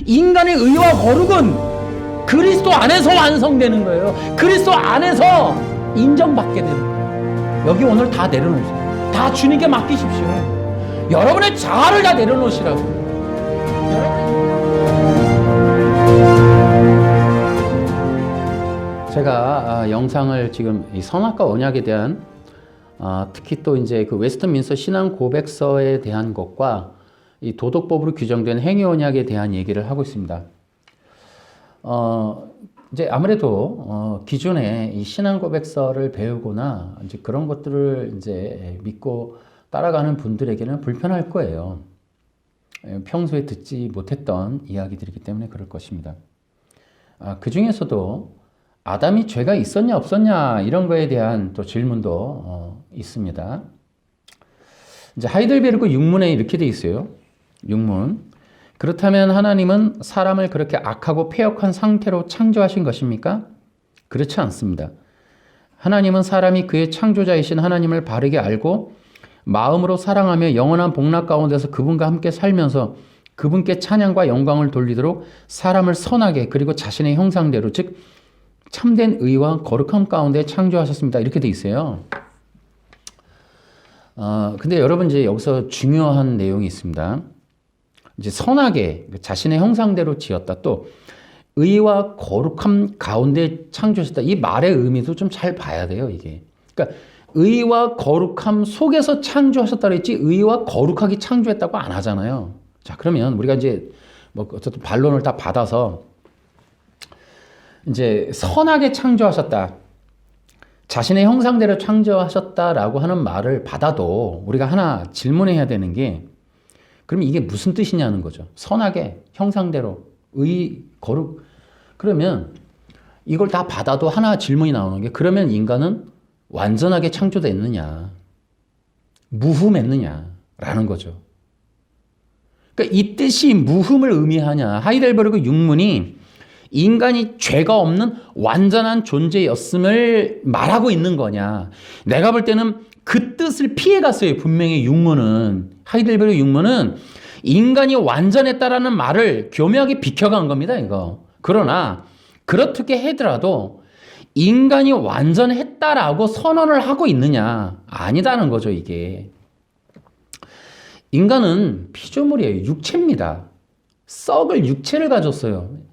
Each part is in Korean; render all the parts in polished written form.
인간의 의와 거룩은 그리스도 안에서 완성되는 거예요. 그리스도 안에서 인정받게 되는 거예요. 여기 오늘 다 내려놓으세요. 다 주님께 맡기십시오. 여러분의 자아를 다 내려놓으시라고. 제가 영상을 지금 이 선악과 언약에 대한 특히 또 이제 그 웨스트민스터 신앙 고백서에 대한 것과 이 도덕법으로 규정된 행위 언약에 대한 얘기를 하고 있습니다. 이제 아무래도 기존에 이 신앙 고백서를 배우거나 이제 그런 것들을 이제 믿고 따라가는 분들에게는 불편할 거예요. 평소에 듣지 못했던 이야기들이기 때문에 그럴 것입니다. 그 중에서도 아담이 죄가 있었냐 없었냐 이런 거에 대한 또 질문도 있습니다. 이제 하이델베르크 육문에 이렇게 돼 있어요. 육문. 그렇다면 하나님은 사람을 그렇게 악하고 패역한 상태로 창조하신 것입니까? 그렇지 않습니다. 하나님은 사람이 그의 창조자이신 하나님을 바르게 알고 마음으로 사랑하며 영원한 복락 가운데서 그분과 함께 살면서 그분께 찬양과 영광을 돌리도록 사람을 선하게 그리고 자신의 형상대로 즉 참된 의와 거룩함 가운데 창조하셨습니다. 이렇게 돼 있어요. 근데 여러분 이제 여기서 중요한 내용이 있습니다. 이제 선하게 자신의 형상대로 지었다. 또 의와 거룩함 가운데 창조하셨다. 이 말의 의미도 좀 잘 봐야 돼요, 이게. 그러니까 의와 거룩함 속에서 창조하셨다 그랬지 의와 거룩하게 창조했다고 안 하잖아요. 자, 그러면 우리가 이제 뭐 어쨌든 반론을 다 받아서 이제 선하게 창조하셨다. 자신의 형상대로 창조하셨다라고 하는 말을 받아도 우리가 하나 질문해야 되는 게 그럼 이게 무슨 뜻이냐는 거죠. 선하게 형상대로 의 거룩 그러면 이걸 다 받아도 하나 질문이 나오는 게 그러면 인간은 완전하게 창조됐느냐 무흠했느냐라는 거죠. 그러니까 이 뜻이 무흠을 의미하냐. 하이델베르크 육문이 인간이 죄가 없는 완전한 존재였음을 말하고 있는 거냐. 내가 볼 때는 그 뜻을 피해갔어요. 분명히 육문은. 하이델베르크 육문은 인간이 완전했다라는 말을 교묘하게 비켜간 겁니다. 이거. 그러나 그렇게 하더라도 인간이 완전했다라고 선언을 하고 있느냐. 아니다는 거죠. 이게. 인간은 피조물이에요. 육체입니다. 썩을 육체를 가졌어요.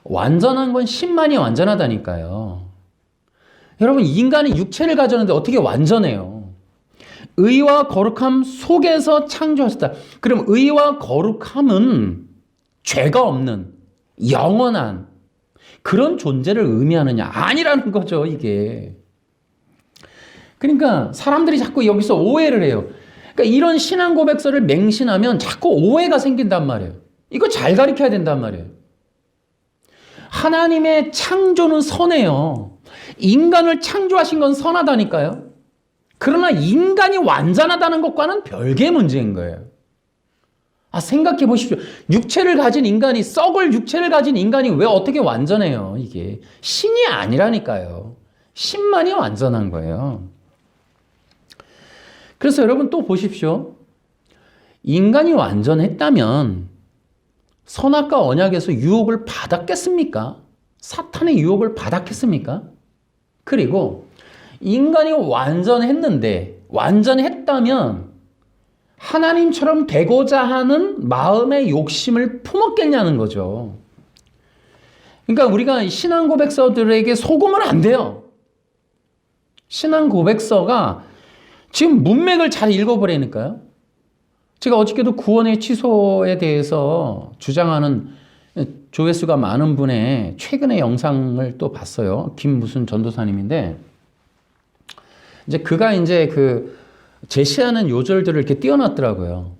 완전한 건 신만이 완전하다니까요. 여러분 인간이 육체를 가졌는데 어떻게 완전해요? 의와 거룩함 속에서 창조하셨다. 그럼 의와 거룩함은 죄가 없는 영원한 그런 존재를 의미하느냐? 아니라는 거죠 이게. 그러니까 사람들이 자꾸 여기서 오해를 해요. 그러니까 이런 신앙 고백서를 맹신하면 자꾸 오해가 생긴단 말이에요. 이거 잘 가르쳐야 된단 말이에요. 하나님의 창조는 선해요. 인간을 창조하신 건 선하다니까요. 그러나 인간이 완전하다는 것과는 별개의 문제인 거예요. 생각해 보십시오. 육체를 가진 인간이, 썩을 육체를 가진 인간이 왜 어떻게 완전해요? 이게 신이 아니라니까요. 신만이 완전한 거예요. 그래서 여러분 또 보십시오. 인간이 완전했다면 선악과 언약에서 유혹을 받았겠습니까? 사탄의 유혹을 받았겠습니까? 그리고 인간이 완전했다면 하나님처럼 되고자 하는 마음의 욕심을 품었겠냐는 거죠. 그러니까 우리가 신앙 고백서들에게 속으면 안 돼요. 신앙 고백서가 지금 문맥을 잘 읽어보라니까요. 제가 어저께도 구원의 취소에 대해서 주장하는 조회수가 많은 분의 최근의 영상을 또 봤어요. 김 무슨 전도사님인데, 이제 그가 이제 그 제시하는 요절들을 이렇게 띄워놨더라고요.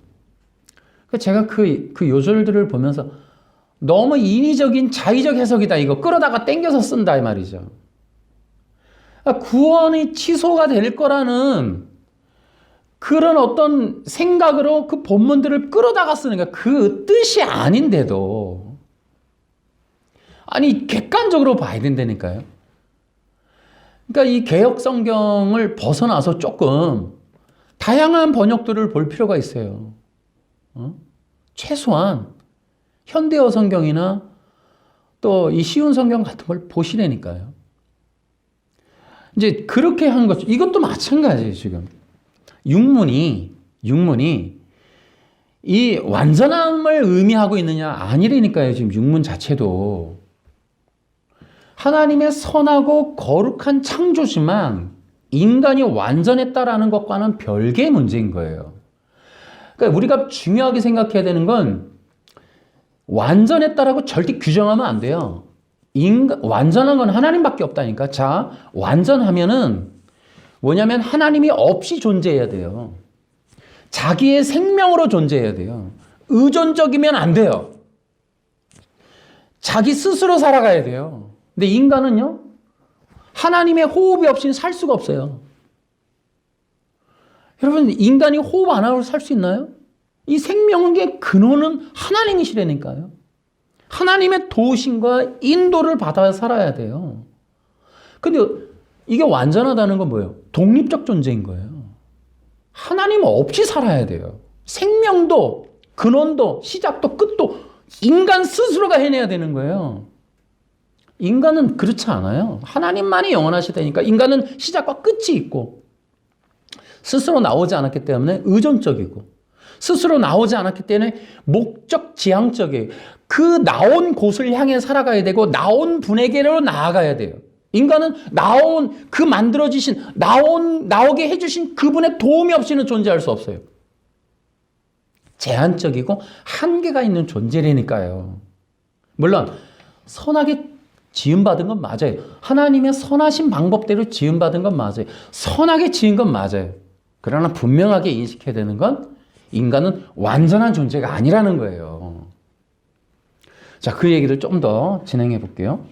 제가 그 요절들을 보면서 너무 인위적인 자의적 해석이다. 이거 끌어다가 땡겨서 쓴다. 이 말이죠. 구원이 취소가 될 거라는 그런 어떤 생각으로 그 본문들을 끌어다가 쓰는 거야. 그 뜻이 아닌데도. 아니, 객관적으로 봐야 된다니까요. 그러니까 이 개역 성경을 벗어나서 조금 다양한 번역들을 볼 필요가 있어요. 최소한 현대어 성경이나 또 이 쉬운 성경 같은 걸 보시라니까요. 이제 그렇게 한 거죠. 이것도 마찬가지예요, 지금. 육문이 이 완전함을 의미하고 있느냐? 아니라니까요, 지금 육문 자체도. 하나님의 선하고 거룩한 창조지만 인간이 완전했다라는 것과는 별개의 문제인 거예요. 그러니까 우리가 중요하게 생각해야 되는 건 완전했다라고 절대 규정하면 안 돼요. 완전한 건 하나님밖에 없다니까. 자, 완전하면은 뭐냐면 하나님이 없이 존재해야 돼요. 자기의 생명으로 존재해야 돼요. 의존적이면 안 돼요. 자기 스스로 살아가야 돼요. 근데 인간은요, 하나님의 호흡이 없이는 살 수가 없어요. 여러분, 인간이 호흡 안 하고 살 수 있나요? 이 생명의 근원은 하나님이시라니까요. 하나님의 도우심과 인도를 받아 살아야 돼요. 근데 이게 완전하다는 건 뭐예요? 독립적 존재인 거예요. 하나님 없이 살아야 돼요. 생명도, 근원도, 시작도, 끝도 인간 스스로가 해내야 되는 거예요. 인간은 그렇지 않아요. 하나님만이 영원하시다니까. 인간은 시작과 끝이 있고 스스로 나오지 않았기 때문에 의존적이고 스스로 나오지 않았기 때문에 목적 지향적이에요. 그 나온 곳을 향해 살아가야 되고 나온 분에게로 나아가야 돼요. 인간은 나온 그 만들어지신 나오게 해주신 그분의 도움이 없이는 존재할 수 없어요. 제한적이고 한계가 있는 존재라니까요. 물론 선하게 지음받은 건 맞아요. 하나님의 선하신 방법대로 지음받은 건 맞아요. 선하게 지은 건 맞아요. 그러나 분명하게 인식해야 되는 건 인간은 완전한 존재가 아니라는 거예요. 자, 그 얘기를 좀 더 진행해 볼게요.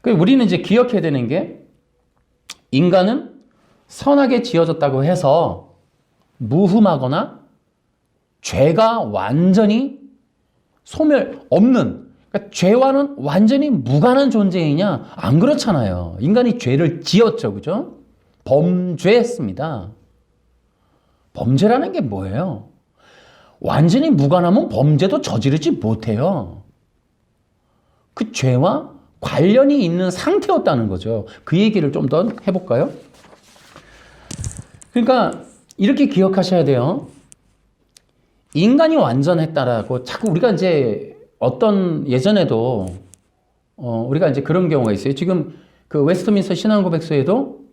우리는 이제 기억해야 되는 게 인간은 선하게 지어졌다고 해서 무흠하거나 죄가 완전히 소멸 없는, 그러니까 죄와는 완전히 무관한 존재이냐? 안 그렇잖아요. 인간이 죄를 지었죠, 그죠? 범죄했습니다. 범죄라는 게 뭐예요? 완전히 무관하면 범죄도 저지르지 못해요. 그 죄와 관련이 있는 상태였다는 거죠. 그 얘기를 좀 더 해볼까요? 그러니까 이렇게 기억하셔야 돼요. 인간이 완전했다라고 자꾸 우리가 이제 어떤 예전에도 우리가 이제 그런 경우가 있어요. 지금 그 웨스트민스터 신앙고백서에도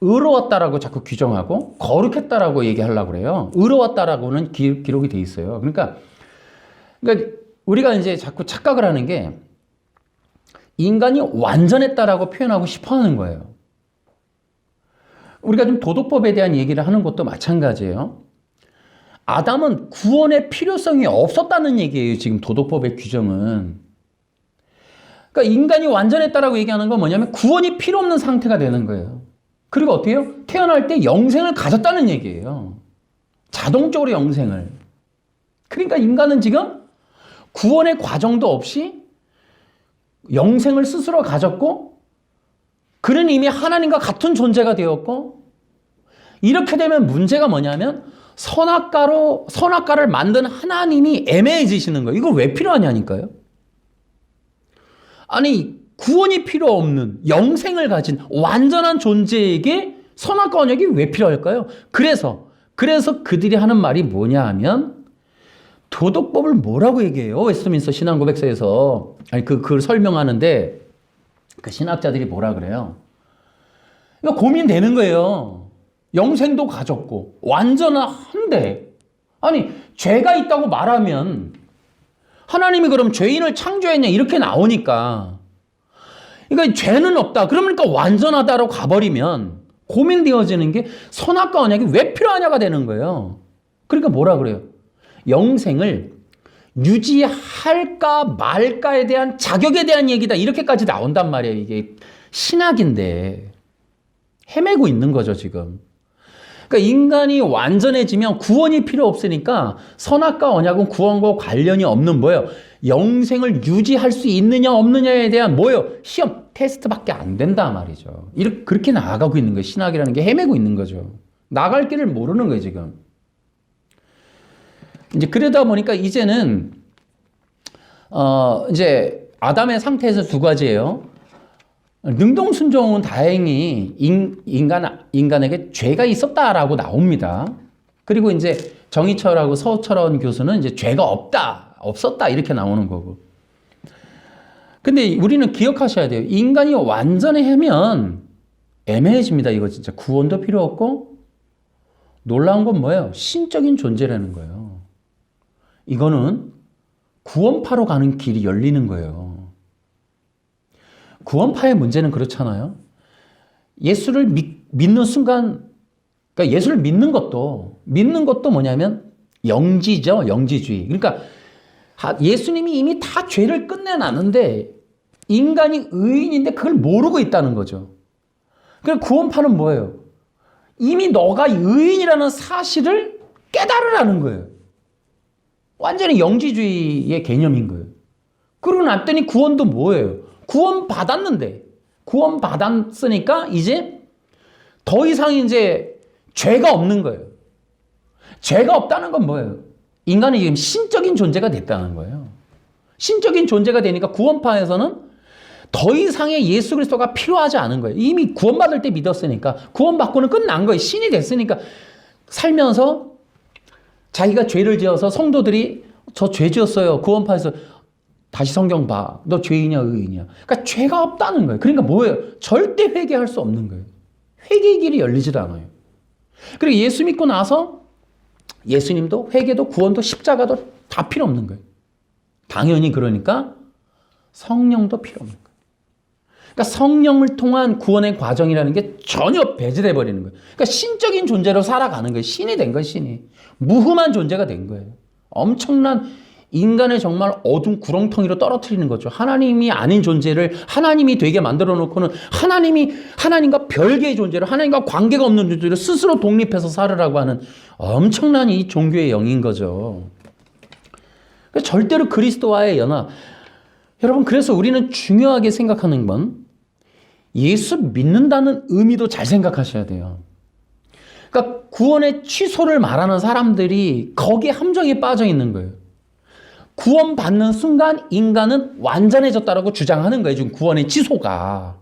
의로웠다라고 자꾸 규정하고 거룩했다라고 얘기하려고 그래요. 의로웠다라고는 기록이 돼 있어요. 그러니까 우리가 이제 자꾸 착각을 하는 게 인간이 완전했다라고 표현하고 싶어 하는 거예요. 우리가 좀 도덕법에 대한 얘기를 하는 것도 마찬가지예요. 아담은 구원의 필요성이 없었다는 얘기예요. 지금 도덕법의 규정은. 그러니까 인간이 완전했다라고 얘기하는 건 뭐냐면 구원이 필요 없는 상태가 되는 거예요. 그리고 어떻게 해요? 태어날 때 영생을 가졌다는 얘기예요. 자동적으로 영생을. 그러니까 인간은 지금 구원의 과정도 없이 영생을 스스로 가졌고 그는 이미 하나님과 같은 존재가 되었고 이렇게 되면 문제가 뭐냐면 선악과를 만든 하나님이 애매해지시는 거예요. 이거 왜 필요하냐니까요. 아니 구원이 필요 없는 영생을 가진 완전한 존재에게 선악과 언약이 왜 필요할까요? 그래서 그들이 하는 말이 뭐냐 하면 도덕법을 뭐라고 얘기해요? 웨스트민스터 신앙고백서에서 아니 그걸 설명하는데 그 신학자들이 뭐라 그래요? 이거 고민되는 거예요. 영생도 가졌고 완전한데 아니 죄가 있다고 말하면 하나님이 그럼 죄인을 창조했냐 이렇게 나오니까 그러니까 죄는 없다. 그러니까 완전하다로 가버리면 고민되어지는 게 선악과 언약이 왜 필요하냐가 되는 거예요. 그러니까 뭐라 그래요? 영생을 유지할까 말까에 대한 자격에 대한 얘기다. 이렇게까지 나온단 말이에요. 이게 신학인데 헤매고 있는 거죠, 지금. 그러니까 인간이 완전해지면 구원이 필요 없으니까 선악과 언약은 구원과 관련이 없는 뭐예요? 영생을 유지할 수 있느냐 없느냐에 대한 뭐예요? 시험, 테스트밖에 안 된다 말이죠. 그렇게 나아가고 있는 거예요. 신학이라는 게 헤매고 있는 거죠. 나갈 길을 모르는 거예요, 지금. 이제 그러다 보니까 이제는 이제 아담의 상태에서 두 가지예요. 능동순종은 다행히 인간에게 죄가 있었다라고 나옵니다. 그리고 이제 정의철하고 서철원 교수는 이제 죄가 없었다 이렇게 나오는 거고. 근데 우리는 기억하셔야 돼요. 인간이 완전하면 애매해집니다. 이거 진짜 구원도 필요 없고 놀라운 건 뭐예요? 신적인 존재라는 거예요. 이거는 구원파로 가는 길이 열리는 거예요. 구원파의 문제는 그렇잖아요. 예수를 믿는 순간, 그러니까 예수를 믿는 것도 뭐냐면 영지죠. 영지주의. 그러니까 예수님이 이미 다 죄를 끝내놨는데 인간이 의인인데 그걸 모르고 있다는 거죠. 그러니까 구원파는 뭐예요? 이미 너가 의인이라는 사실을 깨달으라는 거예요. 완전히 영지주의의 개념인 거예요. 그러고 났더니 구원도 뭐예요? 구원 받았으니까 이제 더 이상 이제 죄가 없는 거예요. 죄가 없다는 건 뭐예요? 인간이 지금 신적인 존재가 됐다는 거예요. 신적인 존재가 되니까 구원파에서는 더 이상의 예수 그리스도가 필요하지 않은 거예요. 이미 구원받을 때 믿었으니까 구원받고는 끝난 거예요. 신이 됐으니까 살면서 자기가 죄를 지어서 성도들이 저 죄 지었어요. 구원파에서 다시 성경 봐. 너 죄인이야, 의인이야. 그러니까 죄가 없다는 거예요. 그러니까 뭐예요? 절대 회개할 수 없는 거예요. 회개의 길이 열리지도 않아요. 그리고 예수 믿고 나서 예수님도 회개도 구원도 십자가도 다 필요 없는 거예요. 당연히 그러니까 성령도 필요 없는 거예요. 그러니까 성령을 통한 구원의 과정이라는 게 전혀 배제돼 버리는 거예요. 그러니까 신적인 존재로 살아가는 거예요. 신이 된 거예요, 신이. 무흠한 존재가 된 거예요. 엄청난 인간을 정말 어둠 구렁텅이로 떨어뜨리는 거죠. 하나님이 아닌 존재를 하나님이 되게 만들어 놓고는 하나님과 별개의 존재로 하나님과 관계가 없는 존재로 스스로 독립해서 살으라고 하는 엄청난 이 종교의 영인 거죠. 그러니까 절대로 그리스도와의 연합. 여러분, 그래서 우리는 중요하게 생각하는 건 예수 믿는다는 의미도 잘 생각하셔야 돼요. 그러니까 구원의 취소를 말하는 사람들이 거기에 함정에 빠져 있는 거예요. 구원받는 순간 인간은 완전해졌다라고 주장하는 거예요. 지금 구원의 취소가.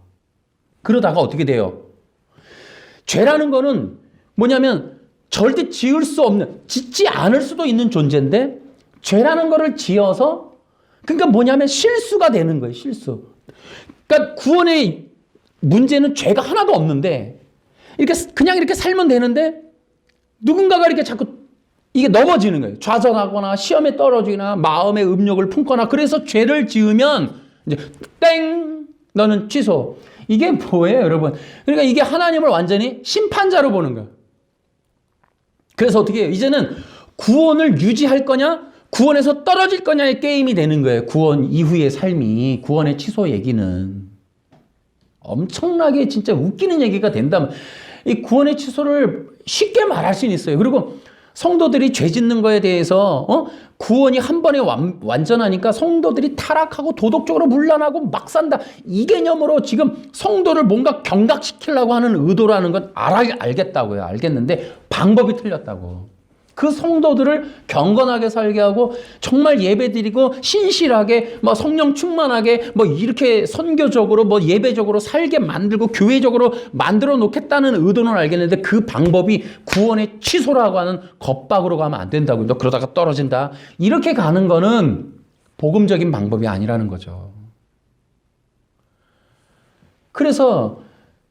그러다가 어떻게 돼요? 죄라는 거는 뭐냐면 절대 지을 수 없는, 짓지 않을 수도 있는 존재인데 죄라는 거를 지어서 그러니까 뭐냐면 실수가 되는 거예요. 실수. 그러니까 구원의 문제는 죄가 하나도 없는데 그냥 이렇게 살면 되는데 누군가가 이렇게 자꾸 이게 넘어지는 거예요. 좌절하거나 시험에 떨어지거나 마음의 음욕을 품거나 그래서 죄를 지으면 이제 땡! 너는 취소. 이게 뭐예요, 여러분? 그러니까 이게 하나님을 완전히 심판자로 보는 거예요. 그래서 어떻게 해요? 이제는 구원을 유지할 거냐? 구원에서 떨어질 거냐의 게임이 되는 거예요. 구원 이후의 삶이. 구원의 취소 얘기는. 엄청나게 진짜 웃기는 얘기가 된다면 이 구원의 취소를 쉽게 말할 수는 있어요. 그리고 성도들이 죄 짓는 거에 대해서 구원이 한 번에 완전하니까 성도들이 타락하고 도덕적으로 문란하고 막 산다. 이 개념으로 지금 성도를 뭔가 경각시키려고 하는 의도라는 건 알겠다고요. 알겠는데 방법이 틀렸다고. 그 성도들을 경건하게 살게 하고 정말 예배드리고 신실하게 뭐 성령 충만하게 뭐 이렇게 선교적으로 뭐 예배적으로 살게 만들고 교회적으로 만들어 놓겠다는 의도는 알겠는데 그 방법이 구원의 취소라고 하는 겁박으로 가면 안 된다고. 너 그러다가 떨어진다. 이렇게 가는 거는 복음적인 방법이 아니라는 거죠. 그래서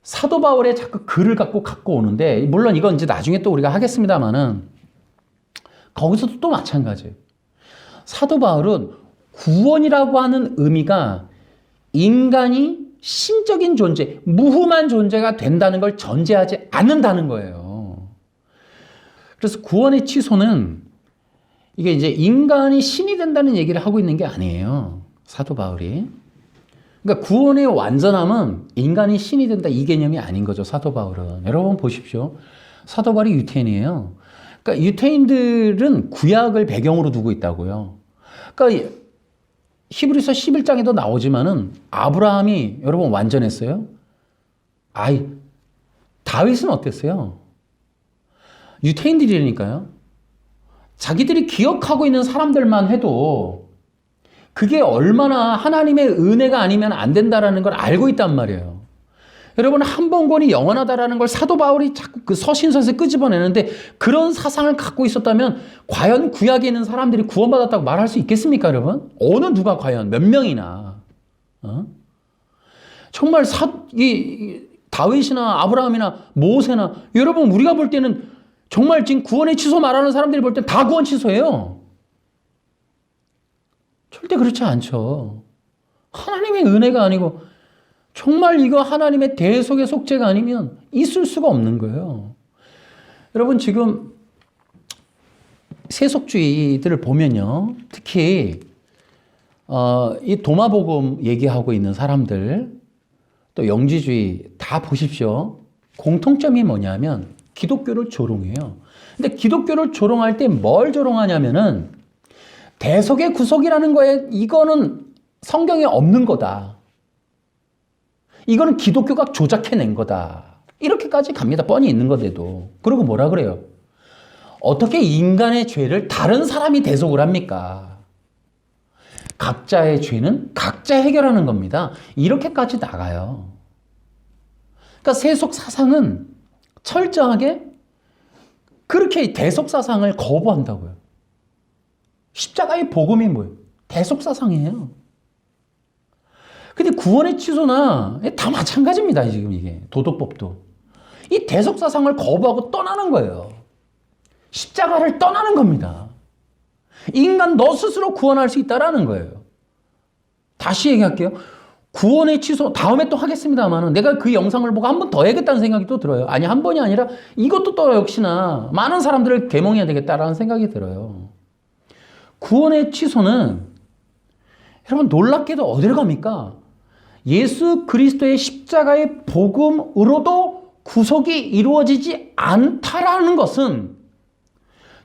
사도 바울의 자꾸 글을 갖고 오는데 물론 이건 이제 나중에 또 우리가 하겠습니다만은 거기서도 또 마찬가지예요. 사도 바울은 구원이라고 하는 의미가 인간이 신적인 존재, 무흠한 존재가 된다는 걸 전제하지 않는다는 거예요. 그래서 구원의 취소는 이게 이제 인간이 신이 된다는 얘기를 하고 있는 게 아니에요. 사도 바울이. 그러니까 구원의 완전함은 인간이 신이 된다 이 개념이 아닌 거죠. 사도 바울은. 여러분 보십시오. 사도 바울이 유태인이에요. 그러니까 유태인들은 구약을 배경으로 두고 있다고요. 그러니까 히브리서 11장에도 나오지만은 아브라함이 여러분 완전했어요? 다윗은 어땠어요? 유태인들이니까요. 자기들이 기억하고 있는 사람들만 해도 그게 얼마나 하나님의 은혜가 아니면 안 된다라는 걸 알고 있단 말이에요. 여러분, 한 번 권이 영원하다라는 걸 사도 바울이 자꾸 그 서신서에서 끄집어내는데, 그런 사상을 갖고 있었다면 과연 구약에 있는 사람들이 구원받았다고 말할 수 있겠습니까, 여러분? 어느 누가 과연 몇 명이나 정말 다윗이나 아브라함이나 모세나, 여러분 우리가 볼 때는 정말 지금 구원의 취소 말하는 사람들이 볼 땐 다 구원 취소예요. 절대 그렇지 않죠. 하나님의 은혜가 아니고 정말 이거 하나님의 대속의 속죄가 아니면 있을 수가 없는 거예요. 여러분, 지금 세속주의들을 보면요, 특히 이 도마복음 얘기하고 있는 사람들, 또 영지주의 다 보십시오. 공통점이 뭐냐면 기독교를 조롱해요. 근데 기독교를 조롱할 때 뭘 조롱하냐면은 대속의 구속이라는 거에 이거는 성경에 없는 거다. 이거는 기독교가 조작해낸 거다. 이렇게까지 갑니다. 뻔히 있는 건데도. 그리고 뭐라 그래요? 어떻게 인간의 죄를 다른 사람이 대속을 합니까? 각자의 죄는 각자 해결하는 겁니다. 이렇게까지 나가요. 그러니까 세속 사상은 철저하게 그렇게 대속 사상을 거부한다고요. 십자가의 복음이 뭐예요? 대속 사상이에요. 근데 구원의 취소나 다 마찬가지입니다. 지금 이게 도덕법도 이 대속 사상을 거부하고 떠나는 거예요. 십자가를 떠나는 겁니다. 인간 너 스스로 구원할 수 있다라는 거예요. 다시 얘기할게요. 구원의 취소 다음에 또 하겠습니다만, 내가 그 영상을 보고 한 번 더 해야겠다는 생각이 또 들어요. 아니, 한 번이 아니라 이것도 또 역시나 많은 사람들을 계몽해야 되겠다라는 생각이 들어요. 구원의 취소는 여러분 놀랍게도 어디를 갑니까? 예수 그리스도의 십자가의 복음으로도 구속이 이루어지지 않다라는 것은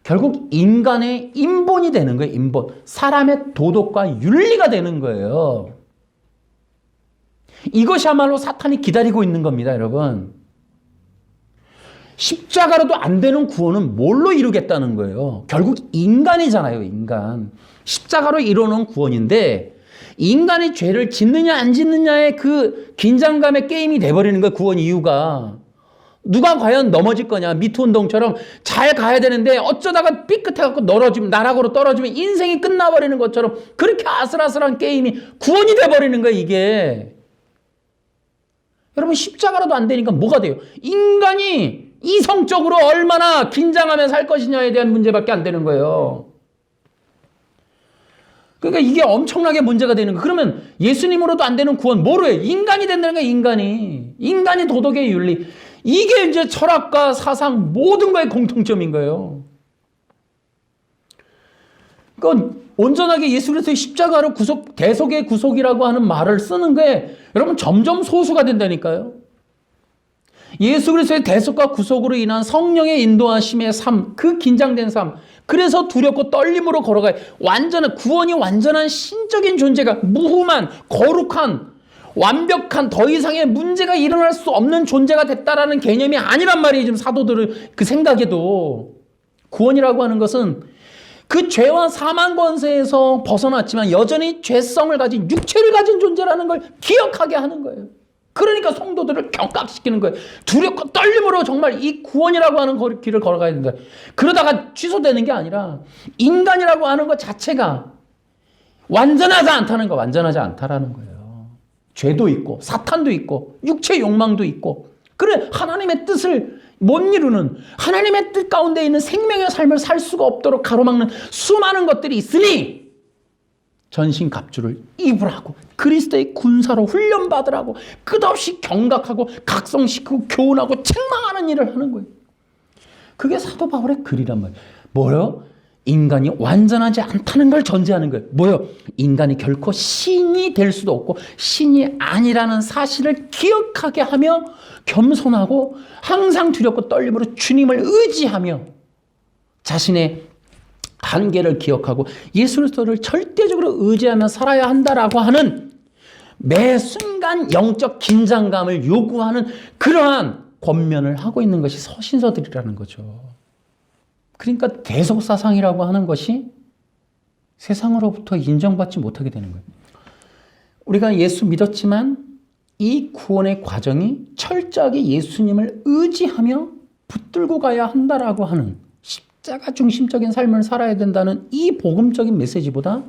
결국 인간의 인본이 되는 거예요. 인본. 사람의 도덕과 윤리가 되는 거예요. 이것이야말로 사탄이 기다리고 있는 겁니다, 여러분. 십자가로도 안 되는 구원은 뭘로 이루겠다는 거예요? 결국 인간이잖아요, 인간. 십자가로 이루어놓은 구원인데 인간이 죄를 짓느냐 안 짓느냐의 그 긴장감의 게임이 돼버리는 거예요, 구원 이유가. 누가 과연 넘어질 거냐, 미투운동처럼 잘 가야 되는데 어쩌다가 삐끗해갖고 나락으로 떨어지면 인생이 끝나버리는 것처럼 그렇게 아슬아슬한 게임이 구원이 돼버리는 거예요, 이게. 여러분, 십자가라도 안 되니까 뭐가 돼요? 인간이 이성적으로 얼마나 긴장하며 살 것이냐에 대한 문제밖에 안 되는 거예요. 그러니까 이게 엄청나게 문제가 되는 거예요. 그러면 예수님으로도 안 되는 구원 뭐로 해요? 인간이 된다는 거예요, 인간이. 인간이 도덕의 윤리. 이게 이제 철학과 사상 모든 거의 공통점인 거예요. 그러니까 온전하게 예수 그리스도의 십자가로 대속의 구속이라고 하는 말을 쓰는 게 여러분 점점 소수가 된다니까요. 예수 그리스도의 대속과 구속으로 인한 성령의 인도하심의 삶, 그 긴장된 삶, 그래서 두렵고 떨림으로 걸어가요. 구원이 완전한 신적인 존재가 무흠한, 거룩한, 완벽한, 더 이상의 문제가 일어날 수 없는 존재가 됐다라는 개념이 아니란 말이에요. 지금 사도들의 그 생각에도. 구원이라고 하는 것은 그 죄와 사망 권세에서 벗어났지만 여전히 죄성을 가진, 육체를 가진 존재라는 걸 기억하게 하는 거예요. 그러니까 성도들을 경각시키는 거예요. 두렵고 떨림으로 정말 이 구원이라고 하는 길을 걸어가야 된다. 그러다가 취소되는 게 아니라 인간이라고 하는 것 자체가 완전하지 않다라는 거예요. 죄도 있고 사탄도 있고 육체 욕망도 있고, 그래 하나님의 뜻을 못 이루는, 하나님의 뜻 가운데 있는 생명의 삶을 살 수가 없도록 가로막는 수많은 것들이 있으니 전신갑주를 입으라고, 그리스도의 군사로 훈련받으라고 끝없이 경각하고 각성시키고 교훈하고 책망하는 일을 하는 거예요. 그게 사도 바울의 글이란 말이에요. 뭐요? 인간이 완전하지 않다는 걸 전제하는 거예요. 뭐요? 인간이 결코 신이 될 수도 없고 신이 아니라는 사실을 기억하게 하며 겸손하고 항상 두렵고 떨림으로 주님을 의지하며 자신의 한계를 기억하고 예수 그리스도를 절대적으로 의지하며 살아야 한다라고 하는 매 순간 영적 긴장감을 요구하는 그러한 권면을 하고 있는 것이 서신서들이라는 거죠. 그러니까 대속사상이라고 하는 것이 세상으로부터 인정받지 못하게 되는 거예요. 우리가 예수 믿었지만 이 구원의 과정이 철저하게 예수님을 의지하며 붙들고 가야 한다라고 하는 십자가 중심적인 삶을 살아야 된다는 이 복음적인 메시지보다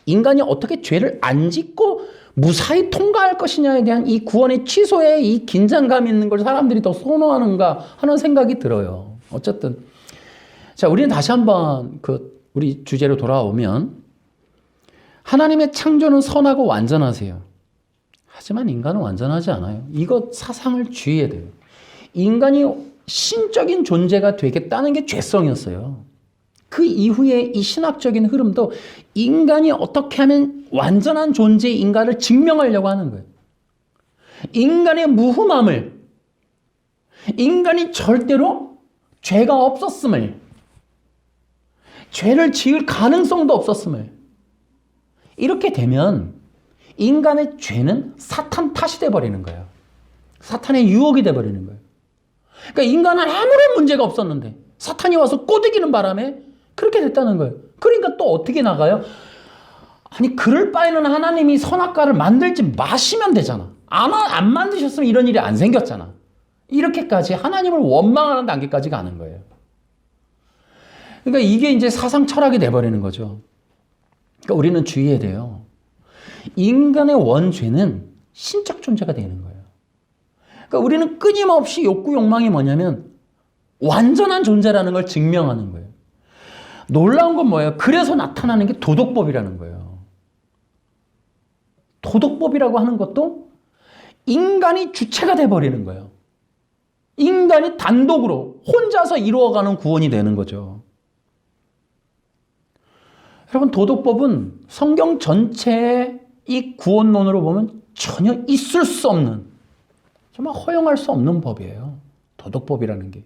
인간이 어떻게 죄를 안 짓고 무사히 통과할 것이냐에 대한 이 구원의 취소에 이 긴장감 있는 걸 사람들이 더 선호하는가 하는 생각이 들어요. 어쨌든 자, 우리는 다시 한번 우리 주제로 돌아오면 하나님의 창조는 선하고 완전하세요. 하지만 인간은 완전하지 않아요. 이것 사상을 주의해야 돼요. 인간이 신적인 존재가 되겠다는 게 죄성이었어요. 그 이후에 이 신학적인 흐름도 인간이 어떻게 하면 완전한 존재의 인간을 증명하려고 하는 거예요. 인간의 무흠함을, 인간이 절대로 죄가 없었음을, 죄를 지을 가능성도 없었음을. 이렇게 되면 인간의 죄는 사탄 탓이 돼버리는 거예요. 사탄의 유혹이 돼버리는 거예요. 그러니까 인간은 아무런 문제가 없었는데 사탄이 와서 꼬드기는 바람에 그렇게 됐다는 거예요. 그러니까 또 어떻게 나가요? 아니, 그럴 바에는 하나님이 선악과를 만들지 마시면 되잖아. 안 만드셨으면 이런 일이 안 생겼잖아. 이렇게까지 하나님을 원망하는 단계까지 가는 거예요. 그러니까 이게 이제 사상 철학이 돼버리는 거죠. 그러니까 우리는 주의해야 돼요. 인간의 원죄는 신적 존재가 되는 거예요. 그러니까 우리는 끊임없이 욕구, 욕망이 뭐냐면 완전한 존재라는 걸 증명하는 거예요. 놀라운 건 뭐예요? 그래서 나타나는 게 도덕법이라는 거예요. 도덕법이라고 하는 것도 인간이 주체가 돼버리는 거예요. 인간이 단독으로 혼자서 이루어가는 구원이 되는 거죠. 여러분, 도덕법은 성경 전체의 이 구원론으로 보면 전혀 있을 수 없는, 정말 허용할 수 없는 법이에요. 도덕법이라는 게.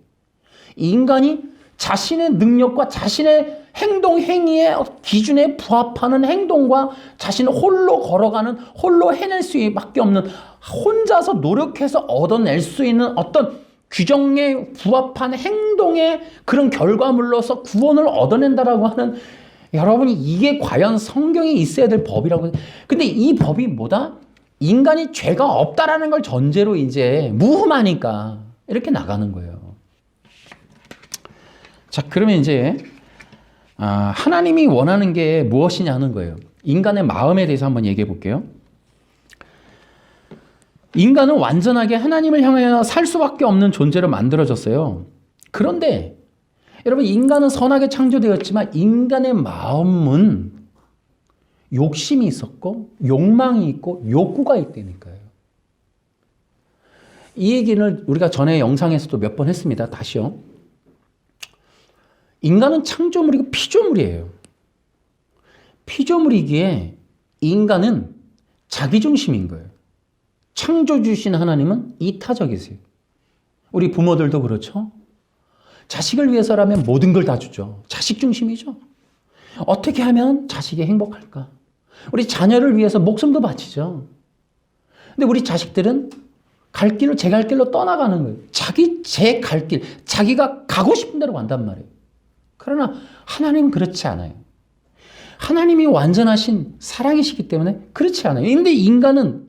인간이 자신의 능력과 자신의 행동, 행위의 기준에 부합하는 행동과 자신을 홀로 걸어가는, 홀로 해낼 수밖에 없는, 혼자서 노력해서 얻어낼 수 있는 어떤 규정에 부합한 행동의 그런 결과물로서 구원을 얻어낸다라고 하는, 여러분이 이게 과연 성경에 있어야 될 법이라고. 근데 이 법이 뭐다? 인간이 죄가 없다라는 걸 전제로 이제 무흠하니까 이렇게 나가는 거예요. 자, 그러면 이제 하나님이 원하는 게 무엇이냐는 거예요. 인간의 마음에 대해서 한번 얘기해 볼게요. 인간은 완전하게 하나님을 향하여 살 수밖에 없는 존재로 만들어졌어요. 그런데 여러분, 인간은 선하게 창조되었지만 인간의 마음은 욕심이 있었고 욕망이 있고 욕구가 있다니까요. 이 얘기는 우리가 전에 영상에서도 몇 번 했습니다. 다시요. 인간은 창조물이고 피조물이에요. 피조물이기에 인간은 자기중심인 거예요. 창조주신 하나님은 이타적이세요. 우리 부모들도 그렇죠. 자식을 위해서라면 모든 걸 다 주죠. 자식 중심이죠. 어떻게 하면 자식이 행복할까? 우리 자녀를 위해서 목숨도 바치죠. 근데 우리 자식들은 갈 길을 제 갈 길로 떠나가는 거예요. 제 갈 길, 자기가 가고 싶은 대로 간단 말이에요. 그러나 하나님은 그렇지 않아요. 하나님이 완전하신 사랑이시기 때문에 그렇지 않아요. 근데 인간은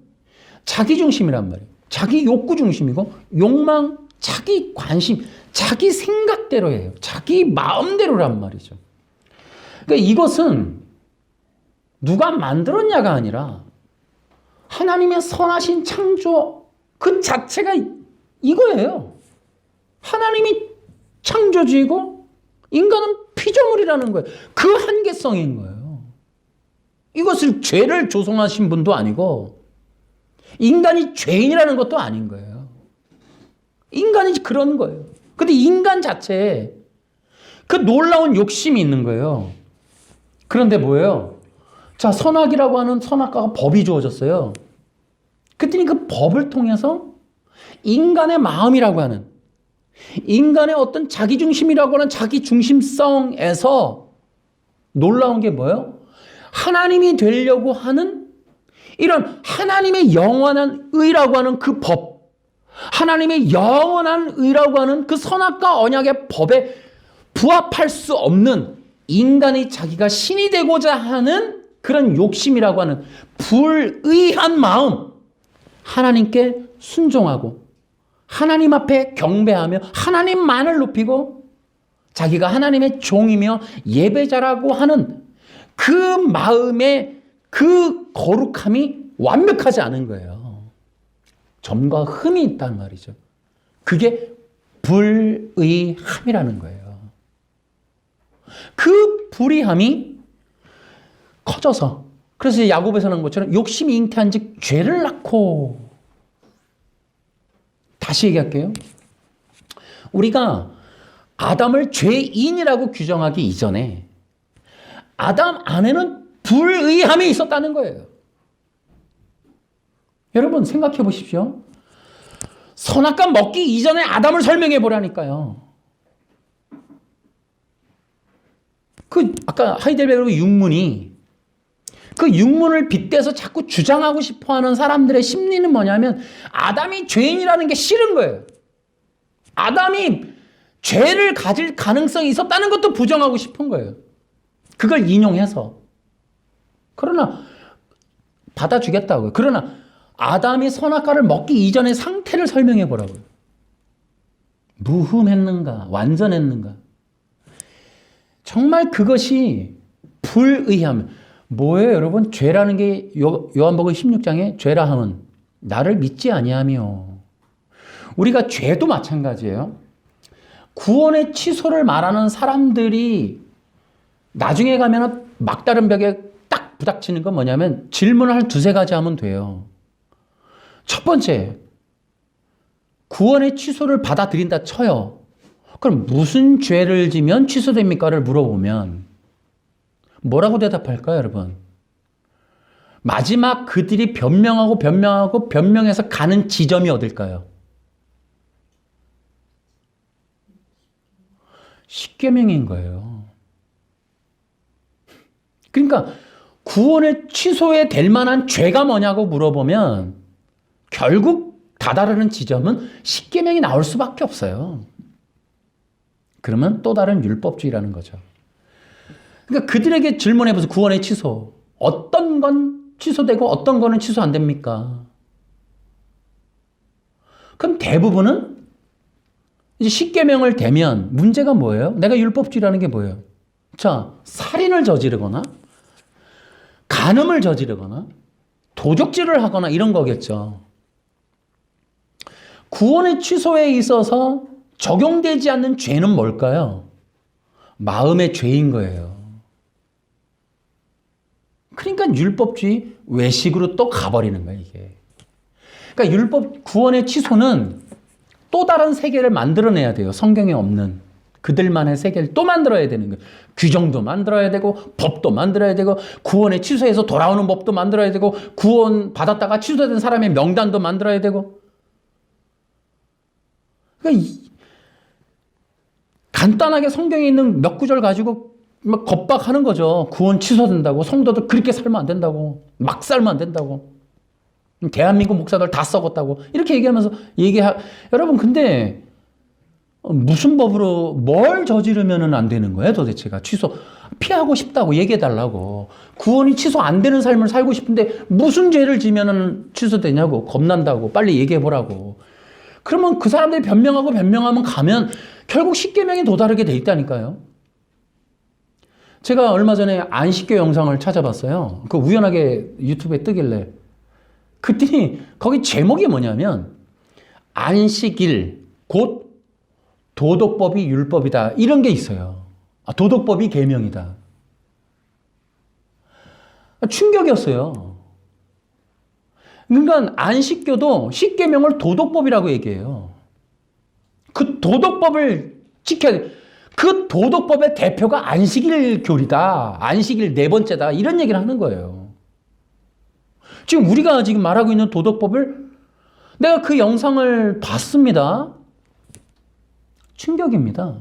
자기 중심이란 말이에요. 자기 욕구 중심이고 욕망, 자기 관심, 자기 생각대로 해요. 자기 마음대로란 말이죠. 그러니까 이것은 누가 만들었냐가 아니라 하나님의 선하신 창조 그 자체가 이거예요. 하나님이 창조주이고 인간은 피조물이라는 거예요. 그 한계성인 거예요. 이것을 죄를 조성하신 분도 아니고 인간이 죄인이라는 것도 아닌 거예요. 인간이 그런 거예요. 근데 인간 자체에 그 놀라운 욕심이 있는 거예요. 그런데 뭐예요? 자, 선악이라고 하는 선악과가 법이 주어졌어요. 그랬더니 그 법을 통해서 인간의 마음이라고 하는, 인간의 어떤 자기중심이라고 하는 자기중심성에서 놀라운 게 뭐예요? 하나님이 되려고 하는 이런 하나님의 영원한 의라고 하는 그 법, 하나님의 영원한 의라고 하는 그 선악과 언약의 법에 부합할 수 없는 인간이 자기가 신이 되고자 하는 그런 욕심이라고 하는 불의한 마음, 하나님께 순종하고 하나님 앞에 경배하며 하나님만을 높이고 자기가 하나님의 종이며 예배자라고 하는 그 마음의 그 거룩함이 완벽하지 않은 거예요. 점과 흠이 있다는 말이죠. 그게 불의함이라는 거예요. 그 불의함이 커져서, 그래서 야곱에서 나온 것처럼 욕심이 잉태한 즉 죄를 낳고. 다시 얘기할게요. 우리가 아담을 죄인이라고 규정하기 이전에 아담 안에는 불의함이 있었다는 거예요. 여러분 생각해 보십시오. 선악과 먹기 이전에 아담을 설명해 보라니까요. 아까 하이델베르그 육문이, 그 육문을 빗대서 자꾸 주장하고 싶어하는 사람들의 심리는 뭐냐면 아담이 죄인이라는 게 싫은 거예요. 아담이 죄를 가질 가능성이 있었다는 것도 부정하고 싶은 거예요. 그걸 인용해서. 그러나 받아주겠다고요. 그러나 아담이 선악과를 먹기 이전의 상태를 설명해 보라고요. 무흠했는가? 완전했는가? 정말 그것이 불의함. 뭐예요, 여러분? 죄라는 게 요한복음 16장에 죄라 함은 나를 믿지 아니하며. 우리가 죄도 마찬가지예요. 구원의 취소를 말하는 사람들이 나중에 가면 막다른 벽에 딱 부닥치는 건 뭐냐면 질문을 한 두세 가지 하면 돼요. 첫 번째, 구원의 취소를 받아들인다 쳐요. 그럼 무슨 죄를 지면 취소됩니까를 물어보면 뭐라고 대답할까요, 여러분? 마지막 그들이 변명해서 가는 지점이 어딜까요? 십계명인 거예요. 그러니까 구원의 취소에 될 만한 죄가 뭐냐고 물어보면 결국 다다르는 지점은 십계명이 나올 수밖에 없어요. 그러면 또 다른 율법주의라는 거죠. 그러니까 그들에게 질문해보세요. 구원의 취소. 어떤 건 취소되고 어떤 거는 취소 안 됩니까? 그럼 대부분은 이제 십계명을 대면 문제가 뭐예요? 내가 율법주의라는 게 뭐예요? 자, 살인을 저지르거나 간음을 저지르거나 도적질을 하거나 이런 거겠죠. 구원의 취소에 있어서 적용되지 않는 죄는 뭘까요? 마음의 죄인 거예요. 그러니까 율법주의 외식으로 또 가버리는 거예요, 이게. 그러니까 구원의 취소는 또 다른 세계를 만들어내야 돼요. 성경에 없는 그들만의 세계를 또 만들어야 되는 거예요. 규정도 만들어야 되고 법도 만들어야 되고 구원의 취소에서 돌아오는 법도 만들어야 되고 구원 받았다가 취소된 사람의 명단도 만들어야 되고. 그러니까 간단하게 성경에 있는 몇 구절 가지고 막 겁박하는 거죠. 구원 취소된다고. 성도들 그렇게 살면 안 된다고. 막 살면 안 된다고. 대한민국 목사들 다 썩었다고. 이렇게 얘기하면서 여러분 근데 무슨 법으로 뭘 저지르면 안 되는 거예요, 도대체가? 피하고 싶다고 얘기해달라고. 구원이 취소 안 되는 삶을 살고 싶은데 무슨 죄를 지면 취소되냐고. 겁난다고. 빨리 얘기해보라고. 그러면 그 사람들이 변명하면 가면 결국 십계명에 도달하게 돼 있다니까요. 제가 얼마 전에 안식교 영상을 찾아봤어요. 그 우연하게 유튜브에 뜨길래. 그랬더니 거기 제목이 뭐냐면 안식일 곧 도덕법이 율법이다. 이런 게 있어요. 도덕법이 계명이다. 충격이었어요. 그러니까 안식교도 십계명을 도덕법이라고 얘기해요. 그 도덕법을 지켜야 돼. 그 도덕법의 대표가 안식일 교리다. 안식일 네 번째다. 이런 얘기를 하는 거예요. 지금 우리가 지금 말하고 있는 도덕법을 내가 그 영상을 봤습니다. 충격입니다.